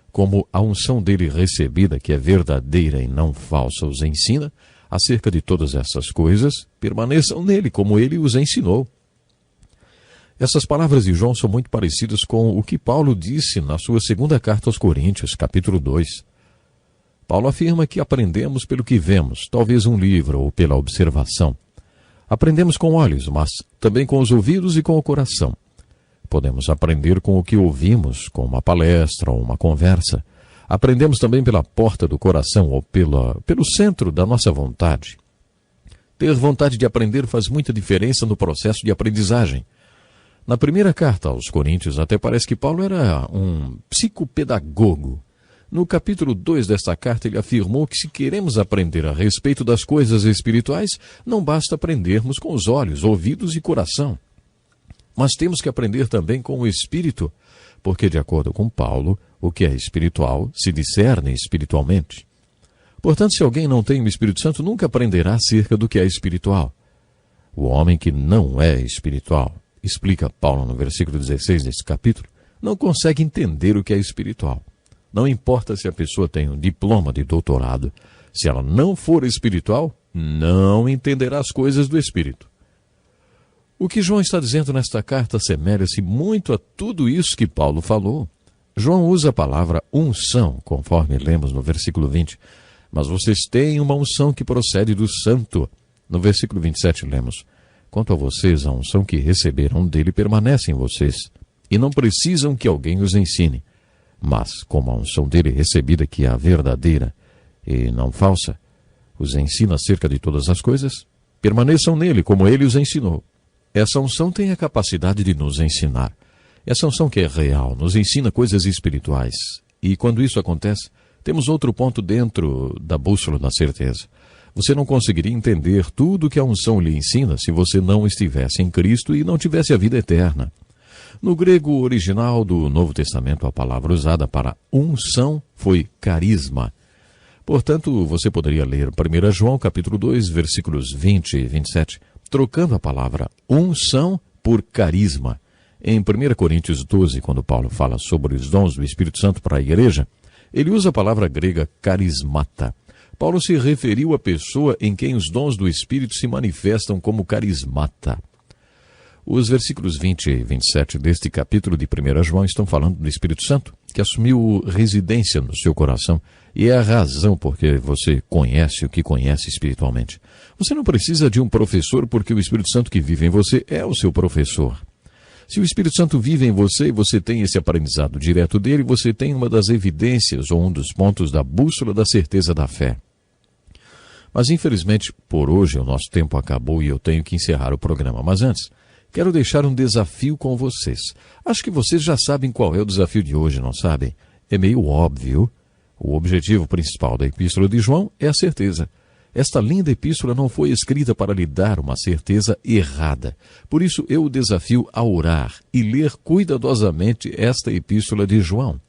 como a unção dele recebida, que é verdadeira e não falsa, os ensina, acerca de todas essas coisas, permaneçam nele, como ele os ensinou. Essas palavras de João são muito parecidas com o que Paulo disse na sua segunda carta aos Coríntios, capítulo 2. Paulo afirma que aprendemos pelo que vemos, talvez um livro ou pela observação. Aprendemos com olhos, mas também com os ouvidos e com o coração. Podemos aprender com o que ouvimos, com uma palestra ou uma conversa. Aprendemos também pela porta do coração ou pelo centro da nossa vontade. Ter vontade de aprender faz muita diferença no processo de aprendizagem. Na primeira carta aos Coríntios, até parece que Paulo era um psicopedagogo. No capítulo 2 desta carta, ele afirmou que se queremos aprender a respeito das coisas espirituais, não basta aprendermos com os olhos, ouvidos e coração. Mas temos que aprender também com o Espírito, porque, de acordo com Paulo, o que é espiritual se discerne espiritualmente. Portanto, se alguém não tem o Espírito Santo, nunca aprenderá acerca do que é espiritual. O homem que não é espiritual, explica Paulo no versículo 16 deste capítulo, não consegue entender o que é espiritual. Não importa se a pessoa tem um diploma de doutorado, se ela não for espiritual, não entenderá as coisas do Espírito. O que João está dizendo nesta carta assemelha-se muito a tudo isso que Paulo falou. João usa a palavra unção, conforme lemos no versículo 20. Mas vocês têm uma unção que procede do Santo. No versículo 27 lemos: quanto a vocês, a unção que receberam dele permanece em vocês, e não precisam que alguém os ensine. Mas, como a unção dele recebida, que é a verdadeira e não falsa, os ensina acerca de todas as coisas, permaneçam nele, como ele os ensinou. Essa unção tem a capacidade de nos ensinar. Essa unção que é real, nos ensina coisas espirituais. E quando isso acontece, temos outro ponto dentro da bússola da certeza. Você não conseguiria entender tudo que a unção lhe ensina se você não estivesse em Cristo e não tivesse a vida eterna. No grego original do Novo Testamento, a palavra usada para unção foi carisma. Portanto, você poderia ler 1 João capítulo 2, versículos 20 e 27, trocando a palavra unção por carisma. Em 1 Coríntios 12, quando Paulo fala sobre os dons do Espírito Santo para a igreja, ele usa a palavra grega carismata. Paulo se referiu à pessoa em quem os dons do Espírito se manifestam como carismata. Os versículos 20 e 27 deste capítulo de 1 João estão falando do Espírito Santo, que assumiu residência no seu coração, e é a razão por que você conhece o que conhece espiritualmente. Você não precisa de um professor, porque o Espírito Santo que vive em você é o seu professor. Se o Espírito Santo vive em você e você tem esse aprendizado direto dele, você tem uma das evidências ou um dos pontos da bússola da certeza da fé. Mas infelizmente, por hoje o nosso tempo acabou e eu tenho que encerrar o programa. Mas antes, quero deixar um desafio com vocês. Acho que vocês já sabem qual é o desafio de hoje, não sabem? É meio óbvio. O objetivo principal da Epístola de João é a certeza. Esta linda epístola não foi escrita para lhe dar uma certeza errada. Por isso eu o desafio a orar e ler cuidadosamente esta Epístola de João.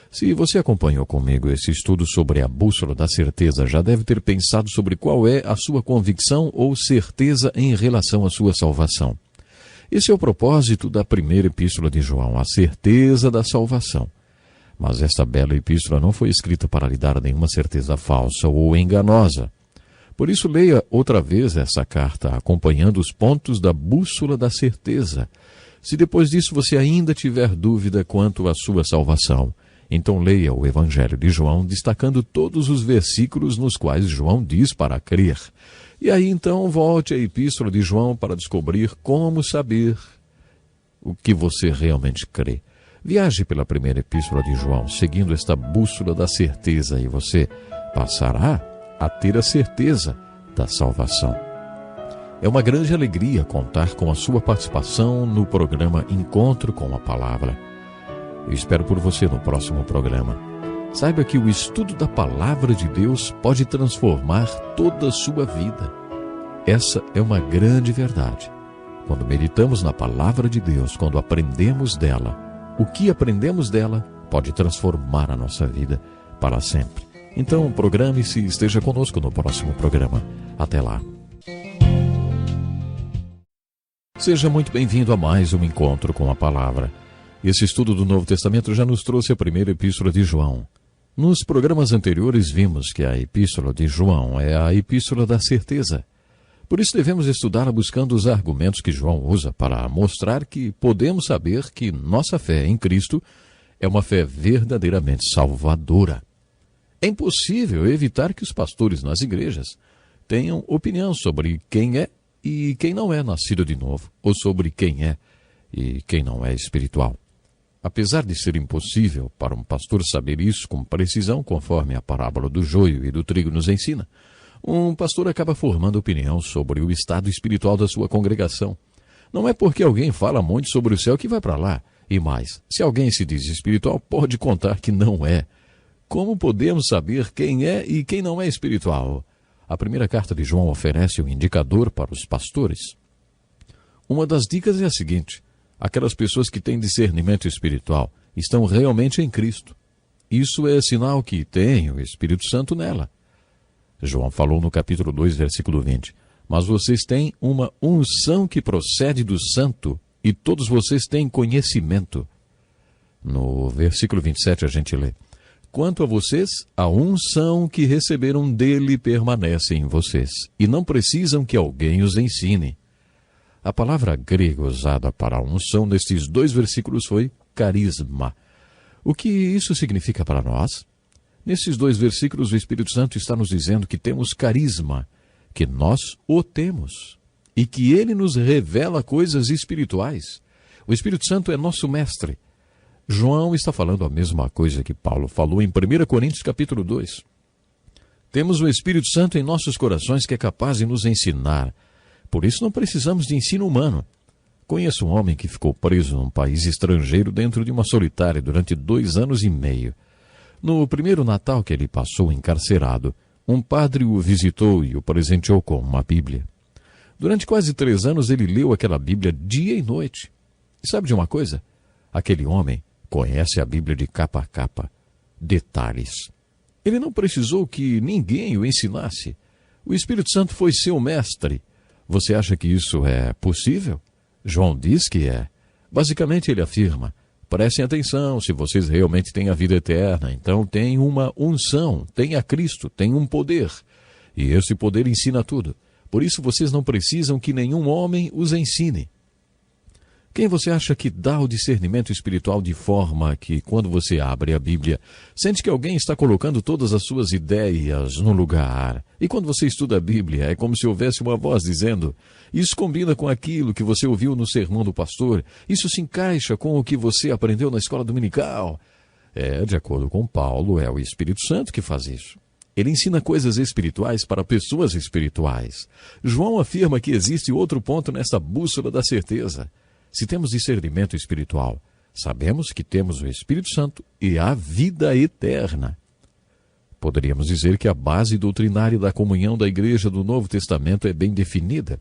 Se você acompanhou comigo esse estudo sobre a bússola da certeza, já deve ter pensado sobre qual é a sua convicção ou certeza em relação à sua salvação. Esse é o propósito da primeira epístola de João, a certeza da salvação. Mas esta bela epístola não foi escrita para lhe dar nenhuma certeza falsa ou enganosa. Por isso, leia outra vez essa carta, acompanhando os pontos da bússola da certeza. Se depois disso você ainda tiver dúvida quanto à sua salvação, então leia o Evangelho de João, destacando todos os versículos nos quais João diz para crer. E aí então volte à Epístola de João para descobrir como saber o que você realmente crê. Viaje pela primeira Epístola de João, seguindo esta bússola da certeza, e você passará a ter a certeza da salvação. É uma grande alegria contar com a sua participação no programa Encontro com a Palavra. Eu espero por você no próximo programa. Saiba que o estudo da Palavra de Deus pode transformar toda a sua vida. Essa é uma grande verdade. Quando meditamos na Palavra de Deus, quando aprendemos dela, o que aprendemos dela pode transformar a nossa vida para sempre. Então, programe-se e esteja conosco no próximo programa. Até lá. Seja muito bem-vindo a mais um Encontro com a Palavra. Esse estudo do Novo Testamento já nos trouxe a primeira Epístola de João. Nos programas anteriores vimos que a Epístola de João é a Epístola da certeza. Por isso devemos estudá-la buscando os argumentos que João usa para mostrar que podemos saber que nossa fé em Cristo é uma fé verdadeiramente salvadora. É impossível evitar que os pastores nas igrejas tenham opinião sobre quem é e quem não é nascido de novo, ou sobre quem é e quem não é espiritual. Apesar de ser impossível para um pastor saber isso com precisão, conforme a parábola do joio e do trigo nos ensina, um pastor acaba formando opinião sobre o estado espiritual da sua congregação. Não é porque alguém fala muito sobre o céu que vai para lá. E mais, se alguém se diz espiritual, pode contar que não é. Como podemos saber quem é e quem não é espiritual? A primeira carta de João oferece um indicador para os pastores. Uma das dicas é a seguinte: aquelas pessoas que têm discernimento espiritual estão realmente em Cristo. Isso é sinal que tem o Espírito Santo nela. João falou no capítulo 2, versículo 20. Mas vocês têm uma unção que procede do Santo, e todos vocês têm conhecimento. No versículo 27 a gente lê: quanto a vocês, a unção que receberam dele permanece em vocês, e não precisam que alguém os ensine. A palavra grega usada para a unção nestes dois versículos foi carisma. O que isso significa para nós? Nesses dois versículos, o Espírito Santo está nos dizendo que temos carisma, que nós o temos, e que ele nos revela coisas espirituais. O Espírito Santo é nosso mestre. João está falando a mesma coisa que Paulo falou em 1 Coríntios capítulo 2. Temos o Espírito Santo em nossos corações que é capaz de nos ensinar. Por isso não precisamos de ensino humano. Conheço um homem que ficou preso num país estrangeiro dentro de uma solitária durante 2 anos e meio. No primeiro Natal que ele passou encarcerado, Um padre o visitou e o presenteou com uma Bíblia. Durante quase 3 anos ele leu aquela Bíblia dia e noite. E sabe de uma coisa? Aquele homem conhece a Bíblia de capa a capa. Detalhes. Ele não precisou que ninguém o ensinasse. O Espírito Santo foi seu mestre. Você acha que isso é possível? João diz que é. Basicamente ele afirma: prestem atenção, se vocês realmente têm a vida eterna, então tem uma unção, tem a Cristo, tem um poder. E esse poder ensina tudo. Por isso vocês não precisam que nenhum homem os ensine. Quem você acha que dá o discernimento espiritual de forma que, quando você abre a Bíblia, sente que alguém está colocando todas as suas ideias no lugar? E quando você estuda a Bíblia, é como se houvesse uma voz dizendo: isso combina com aquilo que você ouviu no sermão do pastor, isso se encaixa com o que você aprendeu na escola dominical. De acordo com Paulo, é o Espírito Santo que faz isso. Ele ensina coisas espirituais para pessoas espirituais. João afirma que existe outro ponto nesta bússola da certeza. Se temos discernimento espiritual, sabemos que temos o Espírito Santo e a vida eterna. Poderíamos dizer que a base doutrinária da comunhão da Igreja do Novo Testamento é bem definida.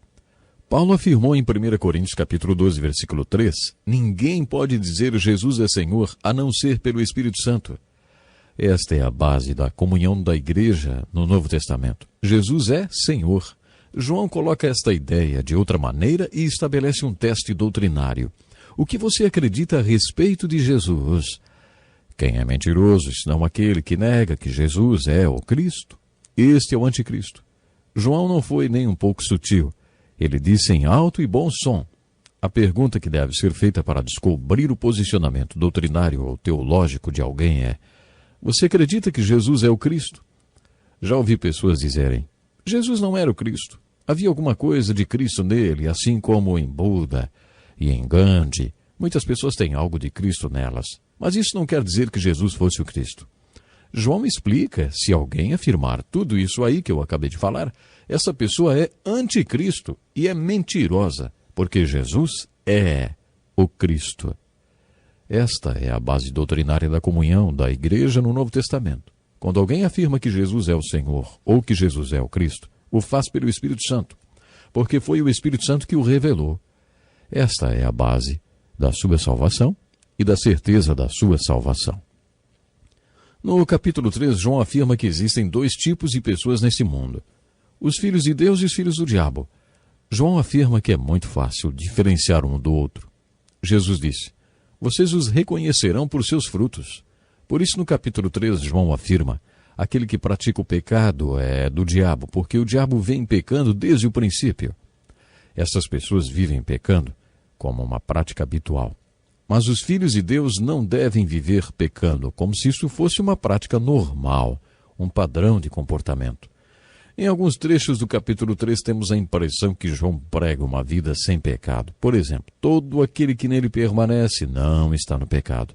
Paulo afirmou em 1 Coríntios capítulo 12, versículo 3, ninguém pode dizer Jesus é Senhor a não ser pelo Espírito Santo. Esta é a base da comunhão da Igreja no Novo Testamento. Jesus é Senhor. João coloca esta ideia de outra maneira e estabelece um teste doutrinário. O que você acredita a respeito de Jesus? Quem é mentiroso, senão aquele que nega que Jesus é o Cristo? Este é o anticristo. João não foi nem um pouco sutil. Ele disse em alto e bom som. A pergunta que deve ser feita para descobrir o posicionamento doutrinário ou teológico de alguém é: você acredita que Jesus é o Cristo? Já ouvi pessoas dizerem: Jesus não era o Cristo. Havia alguma coisa de Cristo nele, assim como em Buda e em Gandhi. Muitas pessoas têm algo de Cristo nelas, mas isso não quer dizer que Jesus fosse o Cristo. João explica: se alguém afirmar tudo isso aí que eu acabei de falar, essa pessoa é anticristo e é mentirosa, porque Jesus é o Cristo. Esta é a base doutrinária da comunhão da Igreja no Novo Testamento. Quando alguém afirma que Jesus é o Senhor ou que Jesus é o Cristo, o faz pelo Espírito Santo, porque foi o Espírito Santo que o revelou. Esta é a base da sua salvação e da certeza da sua salvação. No capítulo 3, João afirma que existem 2 tipos de pessoas nesse mundo: os filhos de Deus e os filhos do diabo. João afirma que é muito fácil diferenciar um do outro. Jesus disse: vocês os reconhecerão por seus frutos. Por isso, no capítulo 3, João afirma: aquele que pratica o pecado é do diabo, porque o diabo vem pecando desde o princípio. Essas pessoas vivem pecando como uma prática habitual. Mas os filhos de Deus não devem viver pecando como se isso fosse uma prática normal, um padrão de comportamento. Em alguns trechos do capítulo 3 temos a impressão que João prega uma vida sem pecado. Por exemplo, todo aquele que nele permanece não está no pecado.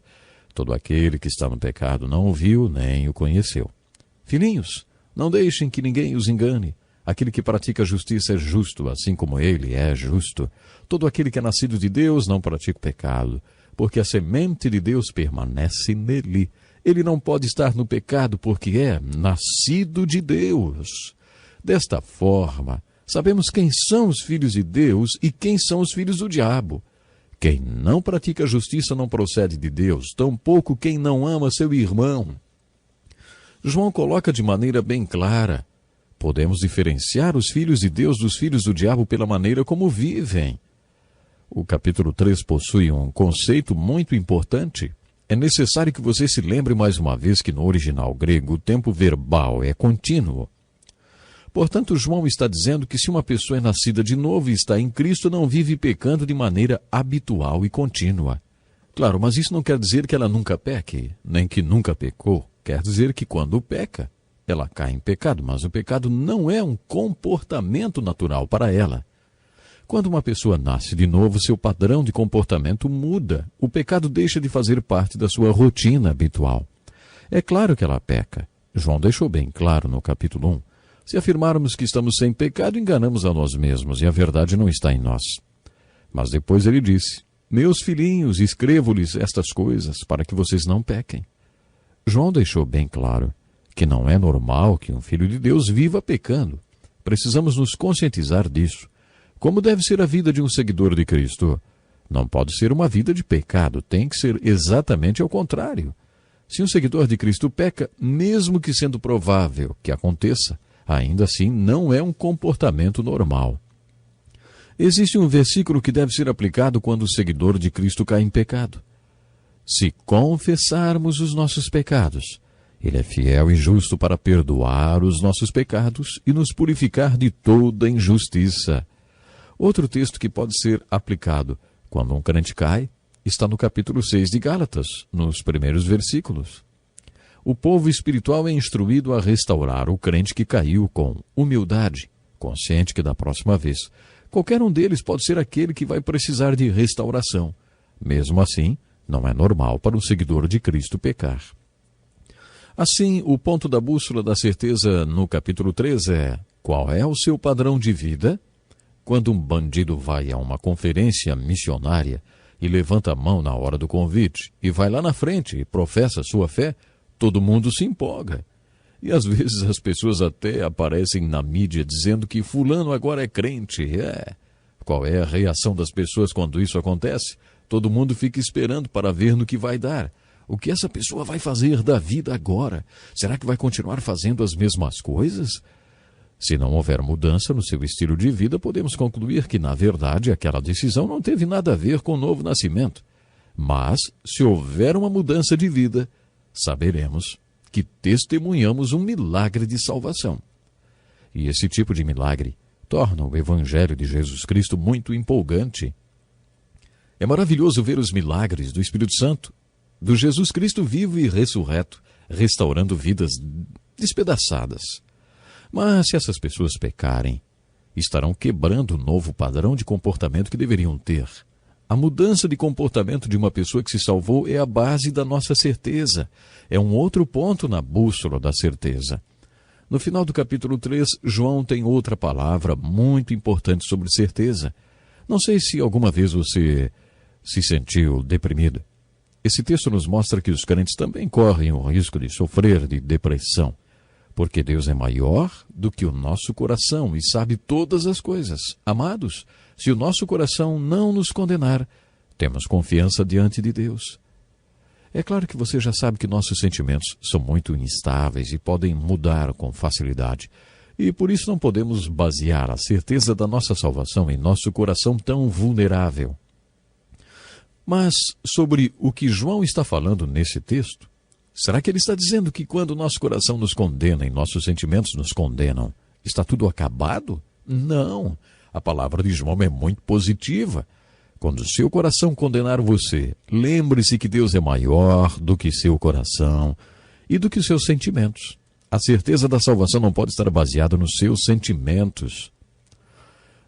Todo aquele que está no pecado não o viu nem o conheceu. Filhinhos, não deixem que ninguém os engane. Aquele que pratica a justiça é justo, assim como ele é justo. Todo aquele que é nascido de Deus não pratica o pecado, porque a semente de Deus permanece nele. Ele não pode estar no pecado porque é nascido de Deus. Desta forma, sabemos quem são os filhos de Deus e quem são os filhos do diabo. Quem não pratica a justiça não procede de Deus, tampouco quem não ama seu irmão. João coloca de maneira bem clara: podemos diferenciar os filhos de Deus dos filhos do diabo pela maneira como vivem. O capítulo 3 possui um conceito muito importante. É necessário que você se lembre mais uma vez que no original grego o tempo verbal é contínuo. Portanto, João está dizendo que se uma pessoa é nascida de novo e está em Cristo, não vive pecando de maneira habitual e contínua. Claro, mas isso não quer dizer que ela nunca peque, nem que nunca pecou. Quer dizer que quando peca, ela cai em pecado, mas o pecado não é um comportamento natural para ela. Quando uma pessoa nasce de novo, seu padrão de comportamento muda. O pecado deixa de fazer parte da sua rotina habitual. É claro que ela peca. João deixou bem claro no capítulo 1. Se afirmarmos que estamos sem pecado, enganamos a nós mesmos e a verdade não está em nós. Mas depois ele disse: meus filhinhos, escrevo-lhes estas coisas para que vocês não pequem. João deixou bem claro que não é normal que um filho de Deus viva pecando. Precisamos nos conscientizar disso. Como deve ser a vida de um seguidor de Cristo? Não pode ser uma vida de pecado, tem que ser exatamente ao contrário. Se um seguidor de Cristo peca, mesmo que sendo provável que aconteça, ainda assim não é um comportamento normal. Existe um versículo que deve ser aplicado quando o seguidor de Cristo cai em pecado. Se confessarmos os nossos pecados, Ele é fiel e justo para perdoar os nossos pecados e nos purificar de toda injustiça. Outro texto que pode ser aplicado quando um crente cai está no capítulo 6 de Gálatas, nos primeiros versículos. O povo espiritual é instruído a restaurar o crente que caiu com humildade, consciente que da próxima vez, qualquer um deles pode ser aquele que vai precisar de restauração. Mesmo assim, não é normal para um seguidor de Cristo pecar. Assim, o ponto da bússola da certeza no capítulo 3 é: qual é o seu padrão de vida? Quando um bandido vai a uma conferência missionária e levanta a mão na hora do convite e vai lá na frente e professa sua fé, todo mundo se empolga. E às vezes as pessoas até aparecem na mídia dizendo que fulano agora é crente. Qual é a reação das pessoas quando isso acontece? Todo mundo fica esperando para ver no que vai dar. O que essa pessoa vai fazer da vida agora? Será que vai continuar fazendo as mesmas coisas? Se não houver mudança no seu estilo de vida, podemos concluir que, na verdade, aquela decisão não teve nada a ver com o novo nascimento. Mas, se houver uma mudança de vida, saberemos que testemunhamos um milagre de salvação. E esse tipo de milagre torna o Evangelho de Jesus Cristo muito empolgante. É maravilhoso ver os milagres do Espírito Santo, do Jesus Cristo vivo e ressurreto, restaurando vidas despedaçadas. Mas se essas pessoas pecarem, estarão quebrando o novo padrão de comportamento que deveriam ter. A mudança de comportamento de uma pessoa que se salvou é a base da nossa certeza. É um outro ponto na bússola da certeza. No final do capítulo 3, João tem outra palavra muito importante sobre certeza. Não sei se alguma vez você se sentiu deprimido. Esse texto nos mostra que os crentes também correm o risco de sofrer de depressão, porque Deus é maior do que o nosso coração e sabe todas as coisas. Amados, se o nosso coração não nos condenar, temos confiança diante de Deus. É claro que você já sabe que nossos sentimentos são muito instáveis e podem mudar com facilidade. E por isso não podemos basear a certeza da nossa salvação em nosso coração tão vulnerável. Mas sobre o que João está falando nesse texto, será que ele está dizendo que quando nosso coração nos condena e nossos sentimentos nos condenam, está tudo acabado? Não. A palavra de João é muito positiva. Quando seu coração condenar você, lembre-se que Deus é maior do que seu coração e do que seus sentimentos. A certeza da salvação não pode estar baseada nos seus sentimentos.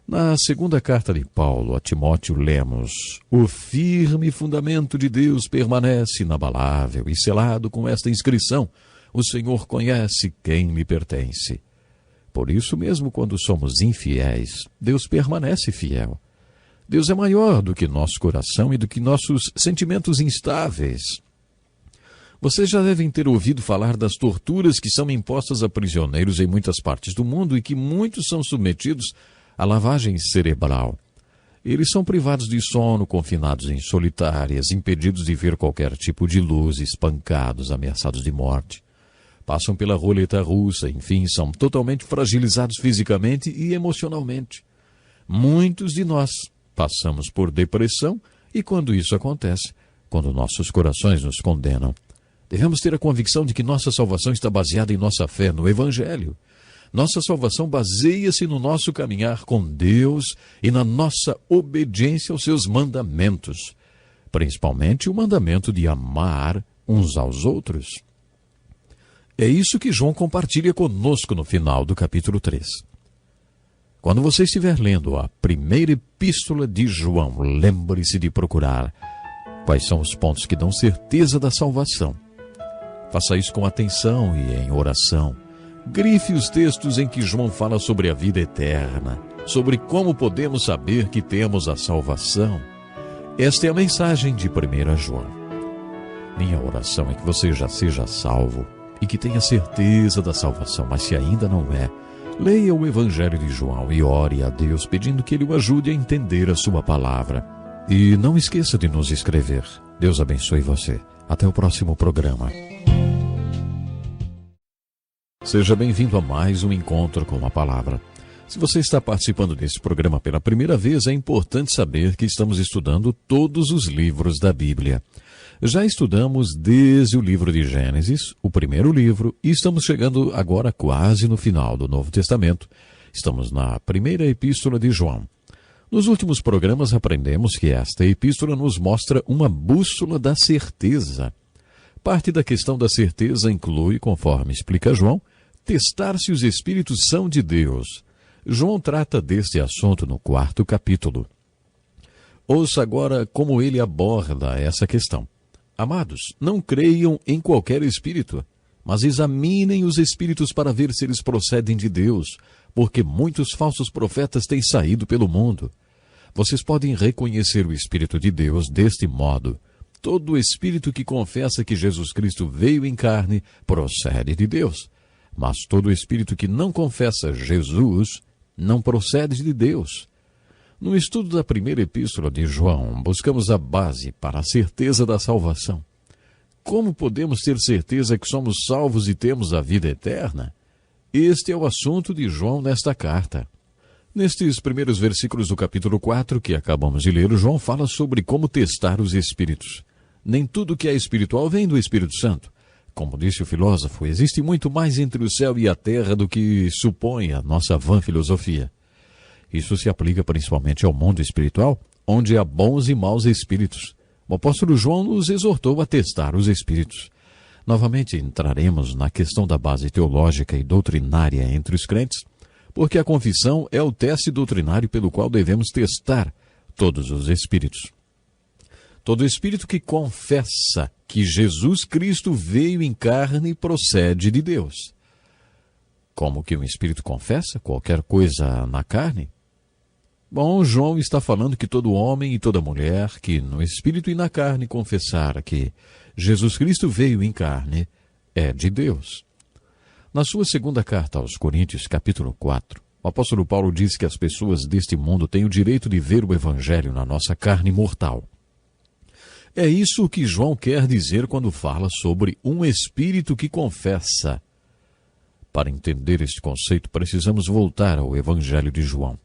Na segunda carta de Paulo a Timóteo lemos: o firme fundamento de Deus permanece inabalável e selado com esta inscrição: o Senhor conhece quem lhe pertence. Por isso mesmo, quando somos infiéis, Deus permanece fiel. Deus é maior do que nosso coração e do que nossos sentimentos instáveis. Vocês já devem ter ouvido falar das torturas que são impostas a prisioneiros em muitas partes do mundo e que muitos são submetidos à lavagem cerebral. Eles são privados de sono, confinados em solitárias, impedidos de ver qualquer tipo de luz, espancados, ameaçados de morte. Passam pela roleta russa, enfim, são totalmente fragilizados fisicamente e emocionalmente. Muitos de nós passamos por depressão e quando isso acontece, quando nossos corações nos condenam, devemos ter a convicção de que nossa salvação está baseada em nossa fé no Evangelho. Nossa salvação baseia-se no nosso caminhar com Deus e na nossa obediência aos seus mandamentos, principalmente o mandamento de amar uns aos outros. É isso que João compartilha conosco no final do capítulo 3. Quando você estiver lendo a primeira epístola de João, lembre-se de procurar quais são os pontos que dão certeza da salvação. Faça isso com atenção e em oração. Grife os textos em que João fala sobre a vida eterna, sobre como podemos saber que temos a salvação. Esta é a mensagem de 1 João. Minha oração é que você já seja salvo e que tenha certeza da salvação, mas se ainda não é, leia o Evangelho de João e ore a Deus pedindo que Ele o ajude a entender a sua palavra. E não esqueça de nos escrever. Deus abençoe você. Até o próximo programa. Seja bem-vindo a mais um encontro com a palavra. Se você está participando desse programa pela primeira vez, é importante saber que estamos estudando todos os livros da Bíblia. Já estudamos desde o livro de Gênesis, o primeiro livro, e estamos chegando agora quase no final do Novo Testamento. Estamos na primeira epístola de João. Nos últimos programas aprendemos que esta epístola nos mostra uma bússola da certeza. Parte da questão da certeza inclui, conforme explica João, testar se os Espíritos são de Deus. João trata deste assunto no 4º capítulo. Ouça agora como ele aborda essa questão. Amados, não creiam em qualquer espírito, mas examinem os espíritos para ver se eles procedem de Deus, porque muitos falsos profetas têm saído pelo mundo. Vocês podem reconhecer o Espírito de Deus deste modo. Todo espírito que confessa que Jesus Cristo veio em carne procede de Deus, mas todo espírito que não confessa Jesus não procede de Deus. No estudo da primeira epístola de João, buscamos a base para a certeza da salvação. Como podemos ter certeza que somos salvos e temos a vida eterna? Este é o assunto de João nesta carta. Nestes primeiros versículos do capítulo 4, que acabamos de ler, João fala sobre como testar os espíritos. Nem tudo que é espiritual vem do Espírito Santo. Como disse o filósofo, existe muito mais entre o céu e a terra do que supõe a nossa vã filosofia. Isso se aplica principalmente ao mundo espiritual, onde há bons e maus espíritos. O apóstolo João nos exortou a testar os espíritos. Novamente entraremos na questão da base teológica e doutrinária entre os crentes, porque a confissão é o teste doutrinário pelo qual devemos testar todos os espíritos. Todo espírito que confessa que Jesus Cristo veio em carne procede de Deus. Como que um espírito confessa qualquer coisa na carne? Bom, João está falando que todo homem e toda mulher que no espírito e na carne confessar que Jesus Cristo veio em carne é de Deus. Na sua segunda carta aos Coríntios, capítulo 4, o apóstolo Paulo diz que as pessoas deste mundo têm o direito de ver o Evangelho na nossa carne mortal. É isso que João quer dizer quando fala sobre um espírito que confessa. Para entender este conceito, precisamos voltar ao Evangelho de João.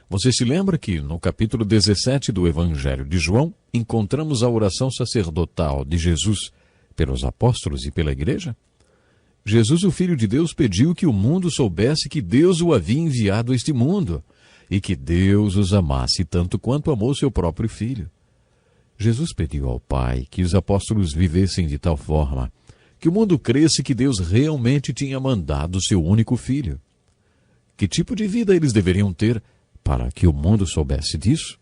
Você se lembra que no capítulo 17 do Evangelho de João, encontramos a oração sacerdotal de Jesus pelos apóstolos e pela igreja? Jesus, o Filho de Deus, pediu que o mundo soubesse que Deus o havia enviado a este mundo e que Deus os amasse tanto quanto amou seu próprio Filho. Jesus pediu ao Pai que os apóstolos vivessem de tal forma que o mundo cresce que Deus realmente tinha mandado seu único Filho. Que tipo de vida eles deveriam ter para que o mundo soubesse disso?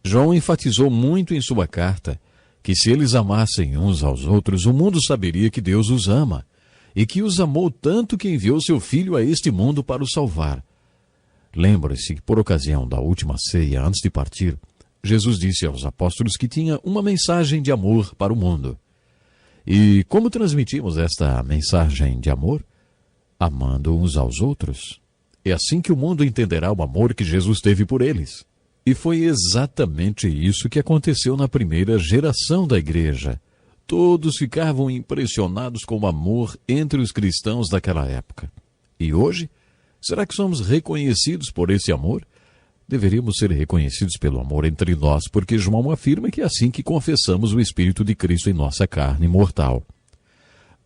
João enfatizou muito em sua carta que se eles amassem uns aos outros, o mundo saberia que Deus os ama e que os amou tanto que enviou seu Filho a este mundo para os salvar. Lembre-se que por ocasião da última ceia, antes de partir, Jesus disse aos apóstolos que tinha uma mensagem de amor para o mundo. E como transmitimos esta mensagem de amor? Amando uns aos outros. É assim que o mundo entenderá o amor que Jesus teve por eles. E foi exatamente isso que aconteceu na primeira geração da igreja. Todos ficavam impressionados com o amor entre os cristãos daquela época. E hoje, será que somos reconhecidos por esse amor? Deveríamos ser reconhecidos pelo amor entre nós, porque João afirma que é assim que confessamos o Espírito de Cristo em nossa carne mortal.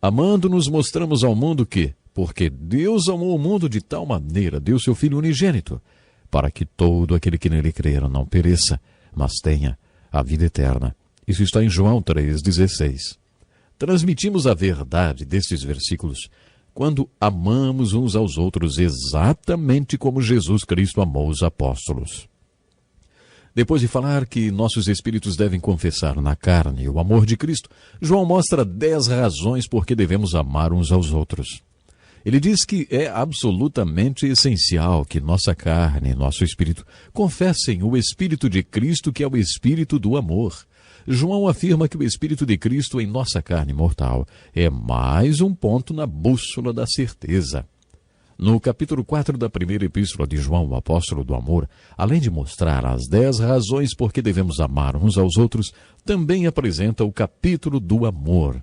Amando-nos, mostramos ao mundo que, porque Deus amou o mundo de tal maneira, deu seu Filho unigênito, para que todo aquele que nele crer não pereça, mas tenha a vida eterna. Isso está em João 3,16. Transmitimos a verdade destes versículos quando amamos uns aos outros exatamente como Jesus Cristo amou os apóstolos. Depois de falar que nossos espíritos devem confessar na carne o amor de Cristo, João mostra 10 razões por que devemos amar uns aos outros. Ele diz que é absolutamente essencial que nossa carne e nosso espírito confessem o Espírito de Cristo, que é o Espírito do amor. João afirma que o Espírito de Cristo em nossa carne mortal é mais um ponto na bússola da certeza. No capítulo 4 da primeira epístola de João, o apóstolo do amor, além de mostrar as 10 razões por que devemos amar uns aos outros, também apresenta o capítulo do amor.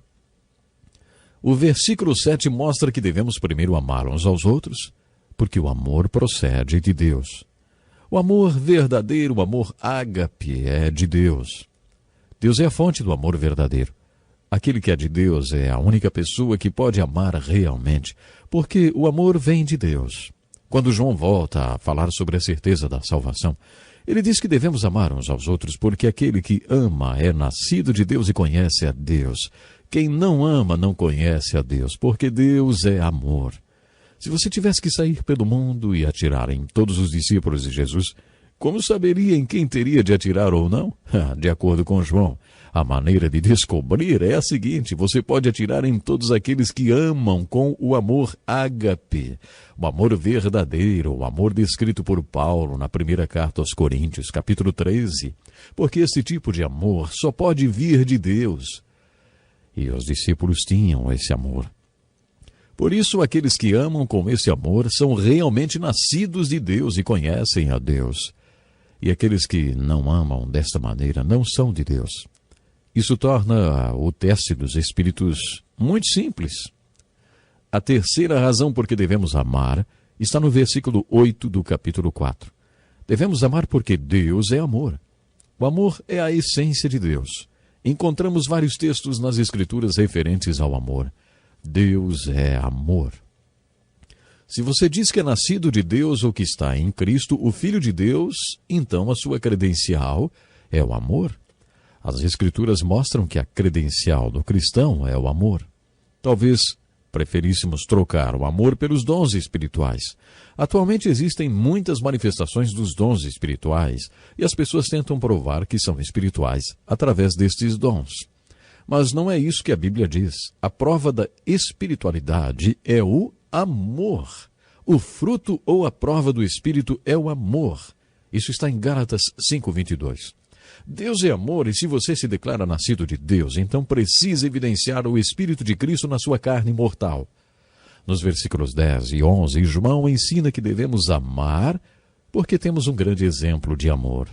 O versículo 7 mostra que devemos primeiro amar uns aos outros, porque o amor procede de Deus. O amor verdadeiro, o amor ágape, é de Deus. Deus é a fonte do amor verdadeiro. Aquele que é de Deus é a única pessoa que pode amar realmente, porque o amor vem de Deus. Quando João volta a falar sobre a certeza da salvação, ele diz que devemos amar uns aos outros, porque aquele que ama é nascido de Deus e conhece a Deus. Quem não ama não conhece a Deus, porque Deus é amor. Se você tivesse que sair pelo mundo e atirar em todos os discípulos de Jesus, como saberia em quem teria de atirar ou não? De acordo com João, a maneira de descobrir é a seguinte: você pode atirar em todos aqueles que amam com o amor ágape, o amor verdadeiro, o amor descrito por Paulo na primeira carta aos Coríntios, capítulo 13, porque esse tipo de amor só pode vir de Deus. E os discípulos tinham esse amor. Por isso, aqueles que amam com esse amor são realmente nascidos de Deus e conhecem a Deus. E aqueles que não amam desta maneira não são de Deus. Isso torna o teste dos espíritos muito simples. A terceira razão por que devemos amar está no versículo 8 do capítulo 4. Devemos amar porque Deus é amor. O amor é a essência de Deus. Encontramos vários textos nas Escrituras referentes ao amor. Deus é amor. Se você diz que é nascido de Deus ou que está em Cristo, o Filho de Deus, então a sua credencial é o amor. As Escrituras mostram que a credencial do cristão é o amor. Talvez preferíssemos trocar o amor pelos dons espirituais. Atualmente existem muitas manifestações dos dons espirituais e as pessoas tentam provar que são espirituais através destes dons. Mas não é isso que a Bíblia diz. A prova da espiritualidade é o amor. O fruto ou a prova do Espírito é o amor. Isso está em Gálatas 5:22. Deus é amor, e se você se declara nascido de Deus, então precisa evidenciar o Espírito de Cristo na sua carne mortal. Nos versículos 10 e 11, João ensina que devemos amar porque temos um grande exemplo de amor.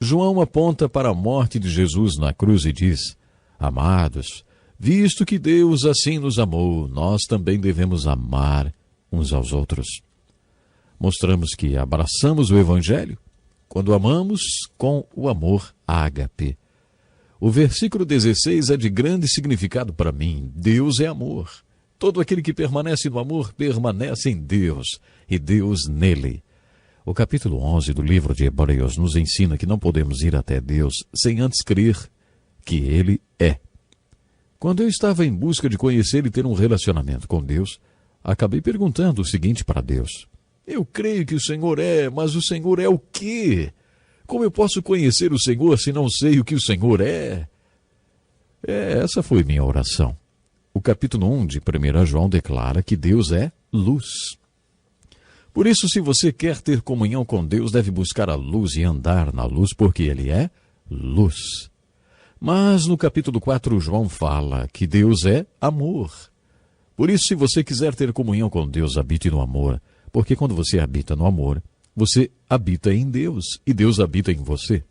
João aponta para a morte de Jesus na cruz e diz: Amados, visto que Deus assim nos amou, nós também devemos amar uns aos outros. Mostramos que abraçamos o Evangelho quando amamos com o amor ágape. O versículo 16 é de grande significado para mim. Deus é amor. Todo aquele que permanece no amor permanece em Deus e Deus nele. O capítulo 11 do livro de Hebreus nos ensina que não podemos ir até Deus sem antes crer que Ele é. Quando eu estava em busca de conhecer e ter um relacionamento com Deus, acabei perguntando o seguinte para Deus: eu creio que o Senhor é, mas o Senhor é o quê? Como eu posso conhecer o Senhor se não sei o que o Senhor é? Essa foi minha oração. O capítulo 1 de 1 João declara que Deus é luz. Por isso, se você quer ter comunhão com Deus, deve buscar a luz e andar na luz, porque Ele é luz. Mas no capítulo 4, João fala que Deus é amor. Por isso, se você quiser ter comunhão com Deus, habite no amor, porque quando você habita no amor, você habita em Deus e Deus habita em você.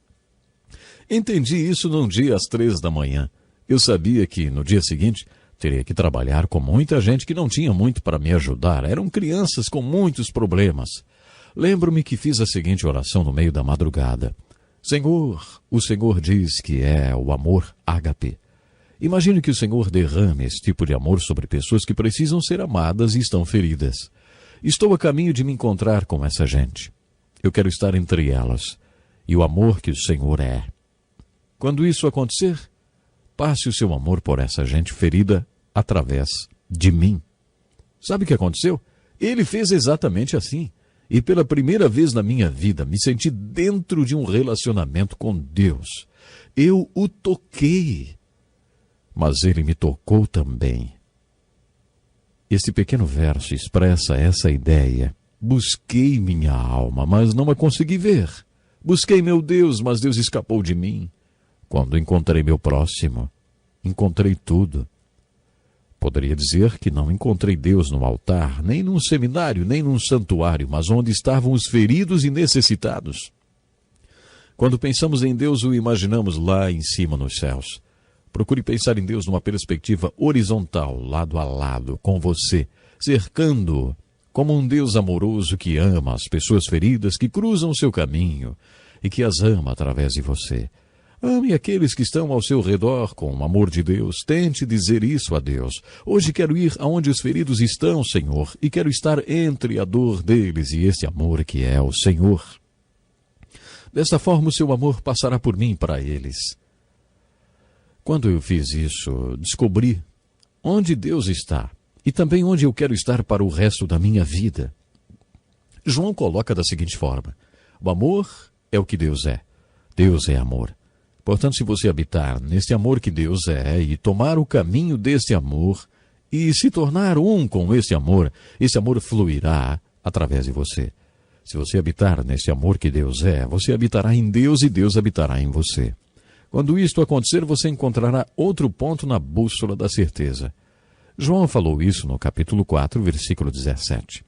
Entendi isso num dia às 3 da manhã. Eu sabia que no dia seguinte teria que trabalhar com muita gente que não tinha muito para me ajudar. Eram crianças com muitos problemas. Lembro-me que fiz a seguinte oração no meio da madrugada: Senhor, o Senhor diz que é o amor ágape. Imagine que o Senhor derrame esse tipo de amor sobre pessoas que precisam ser amadas e estão feridas. Estou a caminho de me encontrar com essa gente. Eu quero estar entre elas. E o amor que o Senhor é. Quando isso acontecer, passe o seu amor por essa gente ferida através de mim. Sabe o que aconteceu? Ele fez exatamente assim. E pela primeira vez na minha vida, me senti dentro de um relacionamento com Deus. Eu o toquei, mas ele me tocou também. Este pequeno verso expressa essa ideia. Busquei minha alma, mas não a consegui ver. Busquei meu Deus, mas Deus escapou de mim. Quando encontrei meu próximo, encontrei tudo. Poderia dizer que não encontrei Deus no altar, nem num seminário, nem num santuário, mas onde estavam os feridos e necessitados. Quando pensamos em Deus, o imaginamos lá em cima nos céus. Procure pensar em Deus numa perspectiva horizontal, lado a lado, com você, cercando-o, como um Deus amoroso que ama as pessoas feridas que cruzam o seu caminho e que as ama através de você. Ame aqueles que estão ao seu redor com o amor de Deus. Tente dizer isso a Deus. Hoje quero ir aonde os feridos estão, Senhor, e quero estar entre a dor deles e este amor que é o Senhor. Desta forma, o seu amor passará por mim para eles. Quando eu fiz isso, descobri onde Deus está e também onde eu quero estar para o resto da minha vida. João coloca da seguinte forma: o amor é o que Deus é. Deus é amor. Portanto, se você habitar neste amor que Deus é e tomar o caminho deste amor e se tornar um com este amor fluirá através de você. Se você habitar neste amor que Deus é, você habitará em Deus e Deus habitará em você. Quando isto acontecer, você encontrará outro ponto na bússola da certeza. João falou isso no capítulo 4, versículo 17.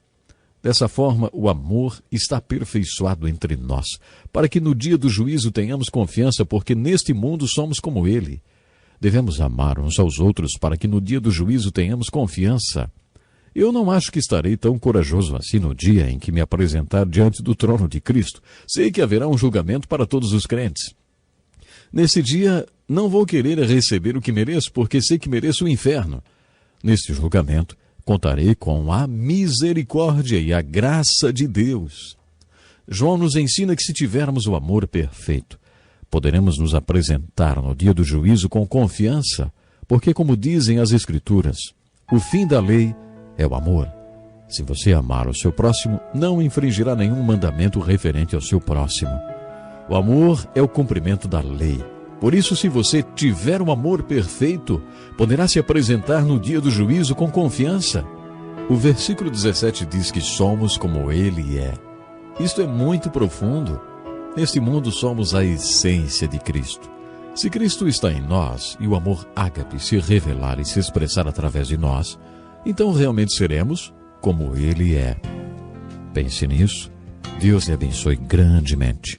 Dessa forma, o amor está aperfeiçoado entre nós, para que no dia do juízo tenhamos confiança, porque neste mundo somos como ele. Devemos amar uns aos outros para que no dia do juízo tenhamos confiança. Eu não acho que estarei tão corajoso assim no dia em que me apresentar diante do trono de Cristo. Sei que haverá um julgamento para todos os crentes. Nesse dia, não vou querer receber o que mereço, porque sei que mereço o inferno. Neste julgamento, contarei com a misericórdia e a graça de Deus. João nos ensina que se tivermos o amor perfeito, poderemos nos apresentar no dia do juízo com confiança, porque, como dizem as Escrituras, o fim da lei é o amor. Se você amar o seu próximo, não infringirá nenhum mandamento referente ao seu próximo. O amor é o cumprimento da lei. Por isso, se você tiver um amor perfeito, poderá se apresentar no dia do juízo com confiança. O versículo 17 diz que somos como Ele é. Isto é muito profundo. Neste mundo somos a essência de Cristo. Se Cristo está em nós e o amor ágape se revelar e se expressar através de nós, então realmente seremos como Ele é. Pense nisso. Deus lhe abençoe grandemente.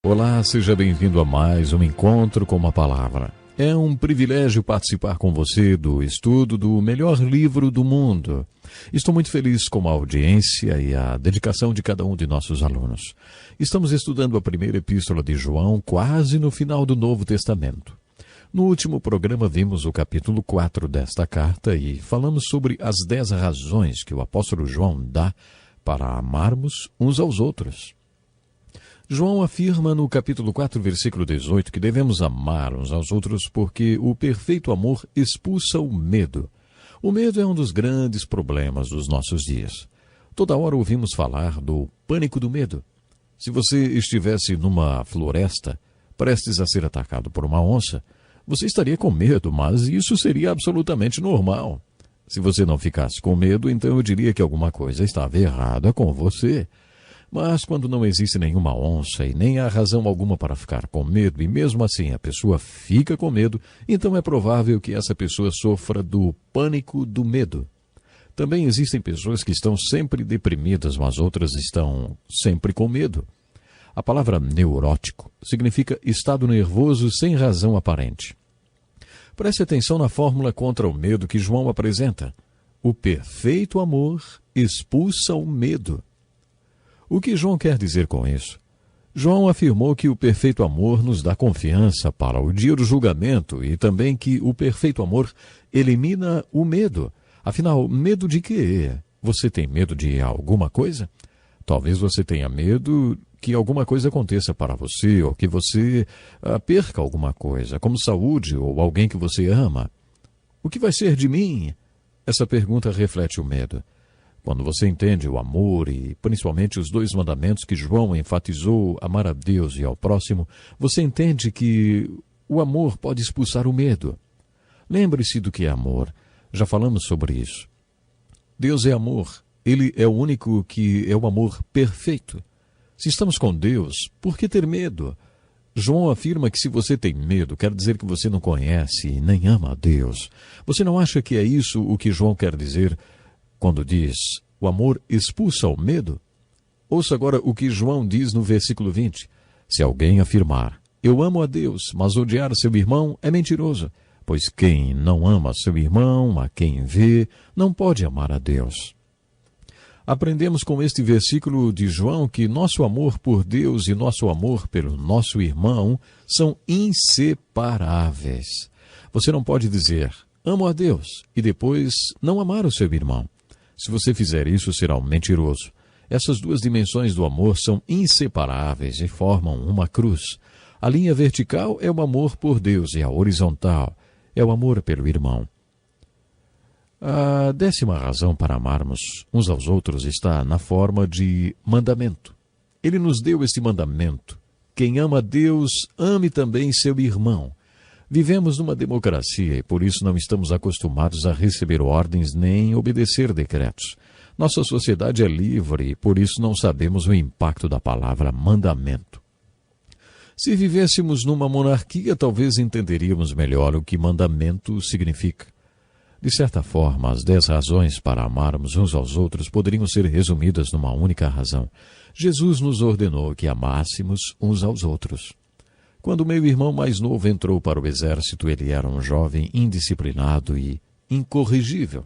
Olá, seja bem-vindo a mais um Encontro com uma Palavra. É um privilégio participar com você do estudo do melhor livro do mundo. Estou muito feliz com a audiência e a dedicação de cada um de nossos alunos. Estamos estudando a primeira epístola de João, quase no final do Novo Testamento. No último programa vimos o capítulo 4 desta carta e falamos sobre as 10 razões que o apóstolo João dá para amarmos uns aos outros. João afirma no capítulo 4, versículo 18, que devemos amar uns aos outros porque o perfeito amor expulsa o medo. O medo é um dos grandes problemas dos nossos dias. Toda hora ouvimos falar do pânico do medo. Se você estivesse numa floresta, prestes a ser atacado por uma onça, você estaria com medo, mas isso seria absolutamente normal. Se você não ficasse com medo, então eu diria que alguma coisa estava errada com você. Mas quando não existe nenhuma onça e nem há razão alguma para ficar com medo, e mesmo assim a pessoa fica com medo, então é provável que essa pessoa sofra do pânico do medo. Também existem pessoas que estão sempre deprimidas, mas outras estão sempre com medo. A palavra neurótico significa estado nervoso sem razão aparente. Preste atenção na fórmula contra o medo que João apresenta. O perfeito amor expulsa o medo. O que João quer dizer com isso? João afirmou que o perfeito amor nos dá confiança para o dia do julgamento e também que o perfeito amor elimina o medo. Afinal, medo de quê? Você tem medo de alguma coisa? Talvez você tenha medo que alguma coisa aconteça para você ou que você perca alguma coisa, como saúde ou alguém que você ama. O que vai ser de mim? Essa pergunta reflete o medo. Quando você entende o amor e principalmente os 2 mandamentos que João enfatizou, amar a Deus e ao próximo, você entende que o amor pode expulsar o medo. Lembre-se do que é amor. Já falamos sobre isso. Deus é amor. Ele é o único que é o amor perfeito. Se estamos com Deus, por que ter medo? João afirma que se você tem medo, quer dizer que você não conhece e nem ama a Deus. Você não acha que é isso o que João quer dizer quando diz: o amor expulsa o medo? Ouça agora o que João diz no versículo 20. Se alguém afirmar: eu amo a Deus, mas odiar seu irmão, é mentiroso. Pois quem não ama seu irmão, a quem vê, não pode amar a Deus. Aprendemos com este versículo de João que nosso amor por Deus e nosso amor pelo nosso irmão são inseparáveis. Você não pode dizer: amo a Deus, e depois não amar o seu irmão. Se você fizer isso, será um mentiroso. Essas duas dimensões do amor são inseparáveis e formam uma cruz. A linha vertical é o amor por Deus e a horizontal é o amor pelo irmão. A 10ª razão para amarmos uns aos outros está na forma de mandamento. Ele nos deu este mandamento: quem ama a Deus, ame também seu irmão. Vivemos numa democracia e por isso não estamos acostumados a receber ordens nem obedecer decretos. Nossa sociedade é livre e por isso não sabemos o impacto da palavra mandamento. Se vivêssemos numa monarquia, talvez entenderíamos melhor o que mandamento significa. De certa forma, as 10 razões para amarmos uns aos outros poderiam ser resumidas numa única razão. Jesus nos ordenou que amássemos uns aos outros. Quando meu irmão mais novo entrou para o exército, ele era um jovem indisciplinado e incorrigível.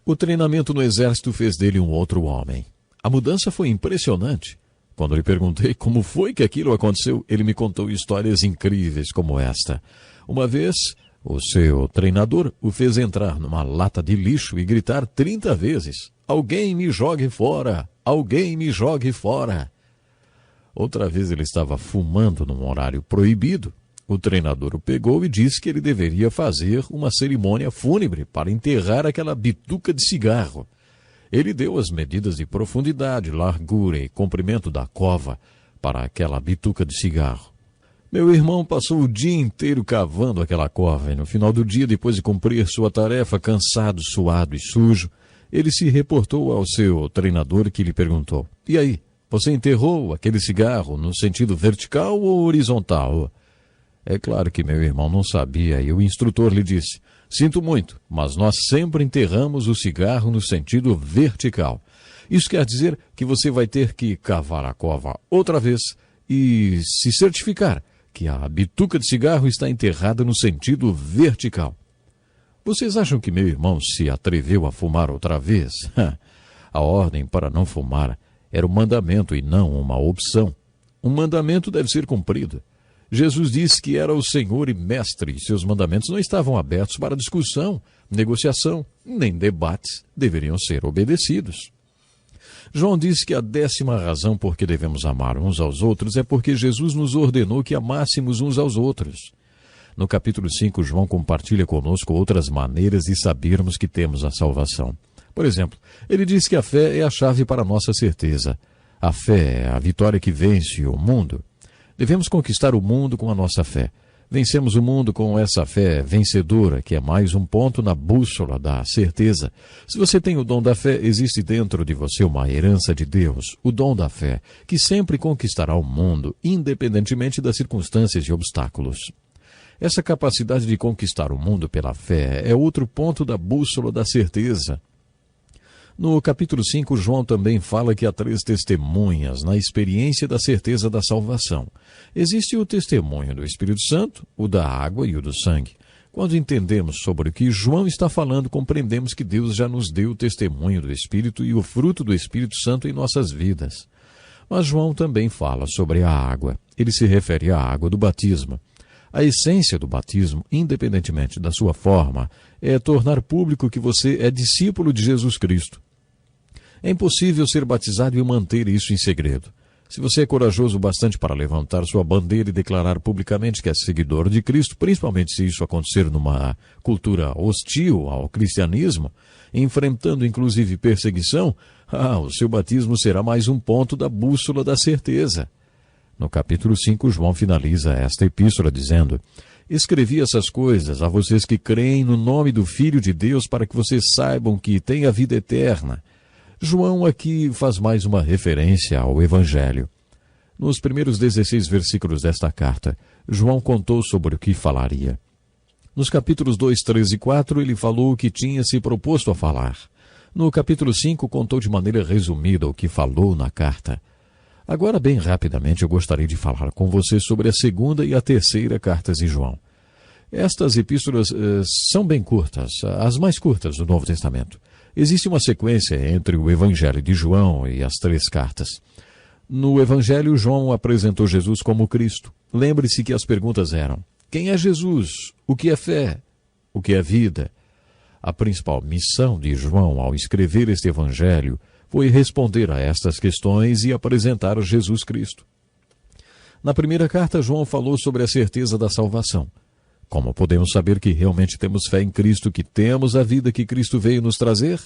O treinamento no exército fez dele um outro homem. A mudança foi impressionante. Quando lhe perguntei como foi que aquilo aconteceu, ele me contou histórias incríveis como esta. Uma vez, o seu treinador o fez entrar numa lata de lixo e gritar 30 vezes: alguém me jogue fora! Alguém me jogue fora! Outra vez ele estava fumando num horário proibido. O treinador o pegou e disse que ele deveria fazer uma cerimônia fúnebre para enterrar aquela bituca de cigarro. Ele deu as medidas de profundidade, largura e comprimento da cova para aquela bituca de cigarro. Meu irmão passou o dia inteiro cavando aquela cova e no final do dia, depois de cumprir sua tarefa, cansado, suado e sujo, ele se reportou ao seu treinador, que lhe perguntou: e aí, você enterrou aquele cigarro no sentido vertical ou horizontal? É claro que meu irmão não sabia e o instrutor lhe disse: sinto muito, mas nós sempre enterramos o cigarro no sentido vertical. Isso quer dizer que você vai ter que cavar a cova outra vez e se certificar que a bituca de cigarro está enterrada no sentido vertical. Vocês acham que meu irmão se atreveu a fumar outra vez? A ordem para não fumar era um mandamento e não uma opção. Um mandamento deve ser cumprido. Jesus disse que era o Senhor e Mestre, e seus mandamentos não estavam abertos para discussão, negociação, nem debates, deveriam ser obedecidos. João disse que a 10ª razão por que devemos amar uns aos outros é porque Jesus nos ordenou que amássemos uns aos outros. No capítulo 5, João compartilha conosco outras maneiras de sabermos que temos a salvação. Por exemplo, ele diz que a fé é a chave para a nossa certeza. A fé é a vitória que vence o mundo. Devemos conquistar o mundo com a nossa fé. Vencemos o mundo com essa fé vencedora, que é mais um ponto na bússola da certeza. Se você tem o dom da fé, existe dentro de você uma herança de Deus, o dom da fé, que sempre conquistará o mundo, independentemente das circunstâncias e obstáculos. Essa capacidade de conquistar o mundo pela fé é outro ponto da bússola da certeza. No capítulo 5, João também fala que há 3 testemunhas na experiência da certeza da salvação. Existe o testemunho do Espírito Santo, o da água e o do sangue. Quando entendemos sobre o que João está falando, compreendemos que Deus já nos deu o testemunho do Espírito e o fruto do Espírito Santo em nossas vidas. Mas João também fala sobre a água. Ele se refere à água do batismo. A essência do batismo, independentemente da sua forma, é tornar público que você é discípulo de Jesus Cristo. É impossível ser batizado e manter isso em segredo. Se você é corajoso bastante para levantar sua bandeira e declarar publicamente que é seguidor de Cristo, principalmente se isso acontecer numa cultura hostil ao cristianismo, enfrentando inclusive perseguição, o seu batismo será mais um ponto da bússola da certeza. No capítulo 5, João finaliza esta epístola dizendo: escrevi essas coisas a vocês que creem no nome do Filho de Deus para que vocês saibam que têm a vida eterna. João aqui faz mais uma referência ao Evangelho. Nos primeiros 16 versículos desta carta, João contou sobre o que falaria. Nos capítulos 2, 3 e 4, ele falou o que tinha se proposto a falar. No capítulo 5, contou de maneira resumida o que falou na carta. Agora, bem rapidamente, eu gostaria de falar com você sobre a segunda e a terceira cartas de João. Estas epístolas são bem curtas, as mais curtas do Novo Testamento. Existe uma sequência entre o Evangelho de João e as 3 cartas. No Evangelho, João apresentou Jesus como Cristo. Lembre-se que as perguntas eram: quem é Jesus? O que é fé? O que é vida? A principal missão de João ao escrever este Evangelho foi responder a estas questões e apresentar Jesus Cristo. Na primeira carta, João falou sobre a certeza da salvação. Como podemos saber que realmente temos fé em Cristo, que temos a vida que Cristo veio nos trazer?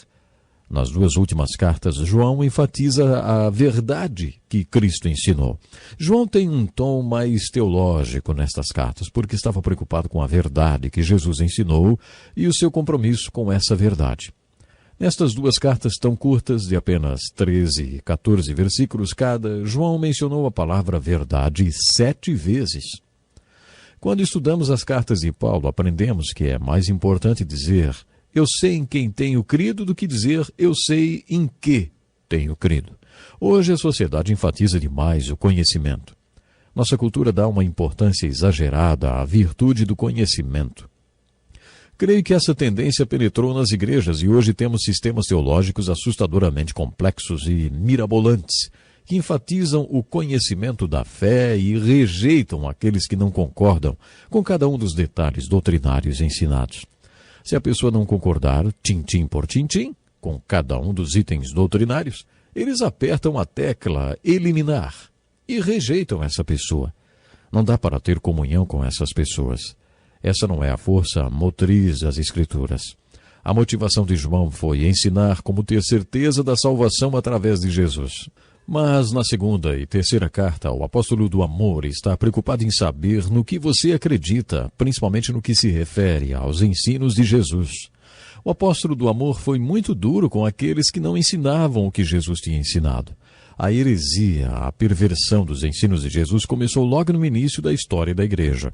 Nas 2 últimas cartas, João enfatiza a verdade que Cristo ensinou. João tem um tom mais teológico nestas cartas, porque estava preocupado com a verdade que Jesus ensinou e o seu compromisso com essa verdade. Nestas 2 cartas tão curtas, de apenas 13 e 14 versículos cada, João mencionou a palavra verdade 7 vezes. Quando estudamos as cartas de Paulo, aprendemos que é mais importante dizer eu sei em quem tenho crido do que dizer eu sei em que tenho crido. Hoje a sociedade enfatiza demais o conhecimento. Nossa cultura dá uma importância exagerada à virtude do conhecimento. Creio que essa tendência penetrou nas igrejas e hoje temos sistemas teológicos assustadoramente complexos e mirabolantes, que enfatizam o conhecimento da fé e rejeitam aqueles que não concordam com cada um dos detalhes doutrinários ensinados. Se a pessoa não concordar, tintim por tintim, com cada um dos itens doutrinários, eles apertam a tecla eliminar e rejeitam essa pessoa. Não dá para ter comunhão com essas pessoas. Essa não é a força motriz das Escrituras. A motivação de João foi ensinar como ter certeza da salvação através de Jesus. Mas na segunda e terceira carta, o apóstolo do amor está preocupado em saber no que você acredita, principalmente no que se refere aos ensinos de Jesus. O apóstolo do amor foi muito duro com aqueles que não ensinavam o que Jesus tinha ensinado. A heresia, a perversão dos ensinos de Jesus começou logo no início da história da igreja.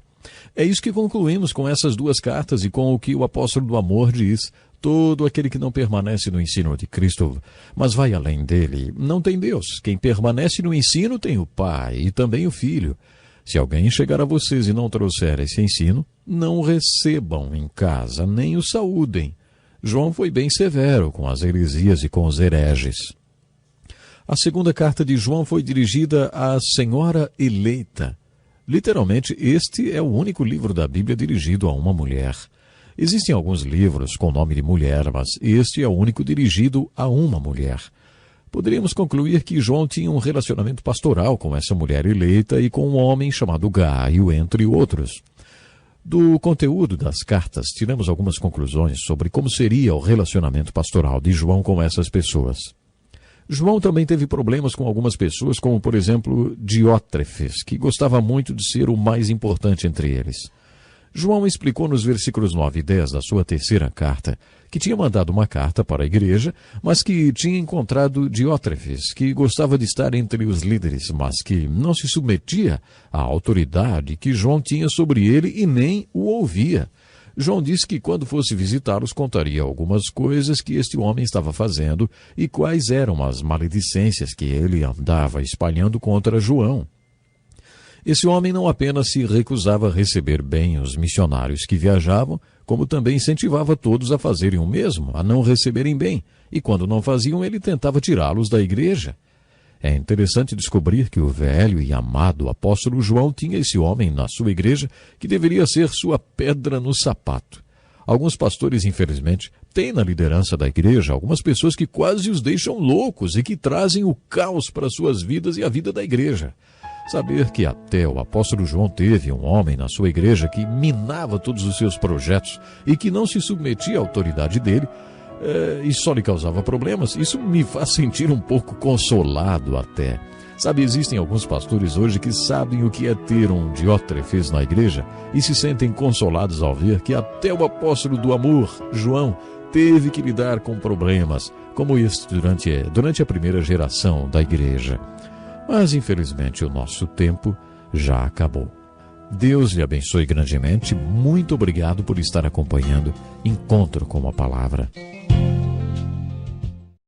É isso que concluímos com essas 2 cartas e com o que o apóstolo do amor diz. Todo aquele que não permanece no ensino de Cristo, mas vai além dele, não tem Deus. Quem permanece no ensino tem o Pai e também o Filho. Se alguém chegar a vocês e não trouxer esse ensino, não o recebam em casa, nem o saúdem. João foi bem severo com as heresias e com os hereges. A segunda carta de João foi dirigida à Senhora Eleita. Literalmente, este é o único livro da Bíblia dirigido a uma mulher. Existem alguns livros com o nome de mulher, mas este é o único dirigido a uma mulher. Poderíamos concluir que João tinha um relacionamento pastoral com essa mulher eleita e com um homem chamado Gaio, entre outros. Do conteúdo das cartas, tiramos algumas conclusões sobre como seria o relacionamento pastoral de João com essas pessoas. João também teve problemas com algumas pessoas, como, por exemplo, Diótrefes, que gostava muito de ser o mais importante entre eles. João explicou nos versículos 9 e 10 da sua terceira carta que tinha mandado uma carta para a igreja, mas que tinha encontrado Diótrefes, que gostava de estar entre os líderes, mas que não se submetia à autoridade que João tinha sobre ele e nem o ouvia. João disse que quando fosse visitá-los contaria algumas coisas que este homem estava fazendo e quais eram as maledicências que ele andava espalhando contra João. Esse homem não apenas se recusava a receber bem os missionários que viajavam, como também incentivava todos a fazerem o mesmo, a não receberem bem, e quando não faziam, ele tentava tirá-los da igreja. É interessante descobrir que o velho e amado apóstolo João tinha esse homem na sua igreja que deveria ser sua pedra no sapato. Alguns pastores, infelizmente, têm na liderança da igreja algumas pessoas que quase os deixam loucos e que trazem o caos para suas vidas e a vida da igreja. Saber que até o apóstolo João teve um homem na sua igreja que minava todos os seus projetos e que não se submetia à autoridade dele e só lhe causava problemas, isso me faz sentir um pouco consolado até. Sabe, existem alguns pastores hoje que sabem o que é ter um Diótrefes na igreja e se sentem consolados ao ver que até o apóstolo do amor, João, teve que lidar com problemas como este durante a primeira geração da igreja. Mas, infelizmente, o nosso tempo já acabou. Deus lhe abençoe grandemente. Muito obrigado por estar acompanhando Encontro com a Palavra.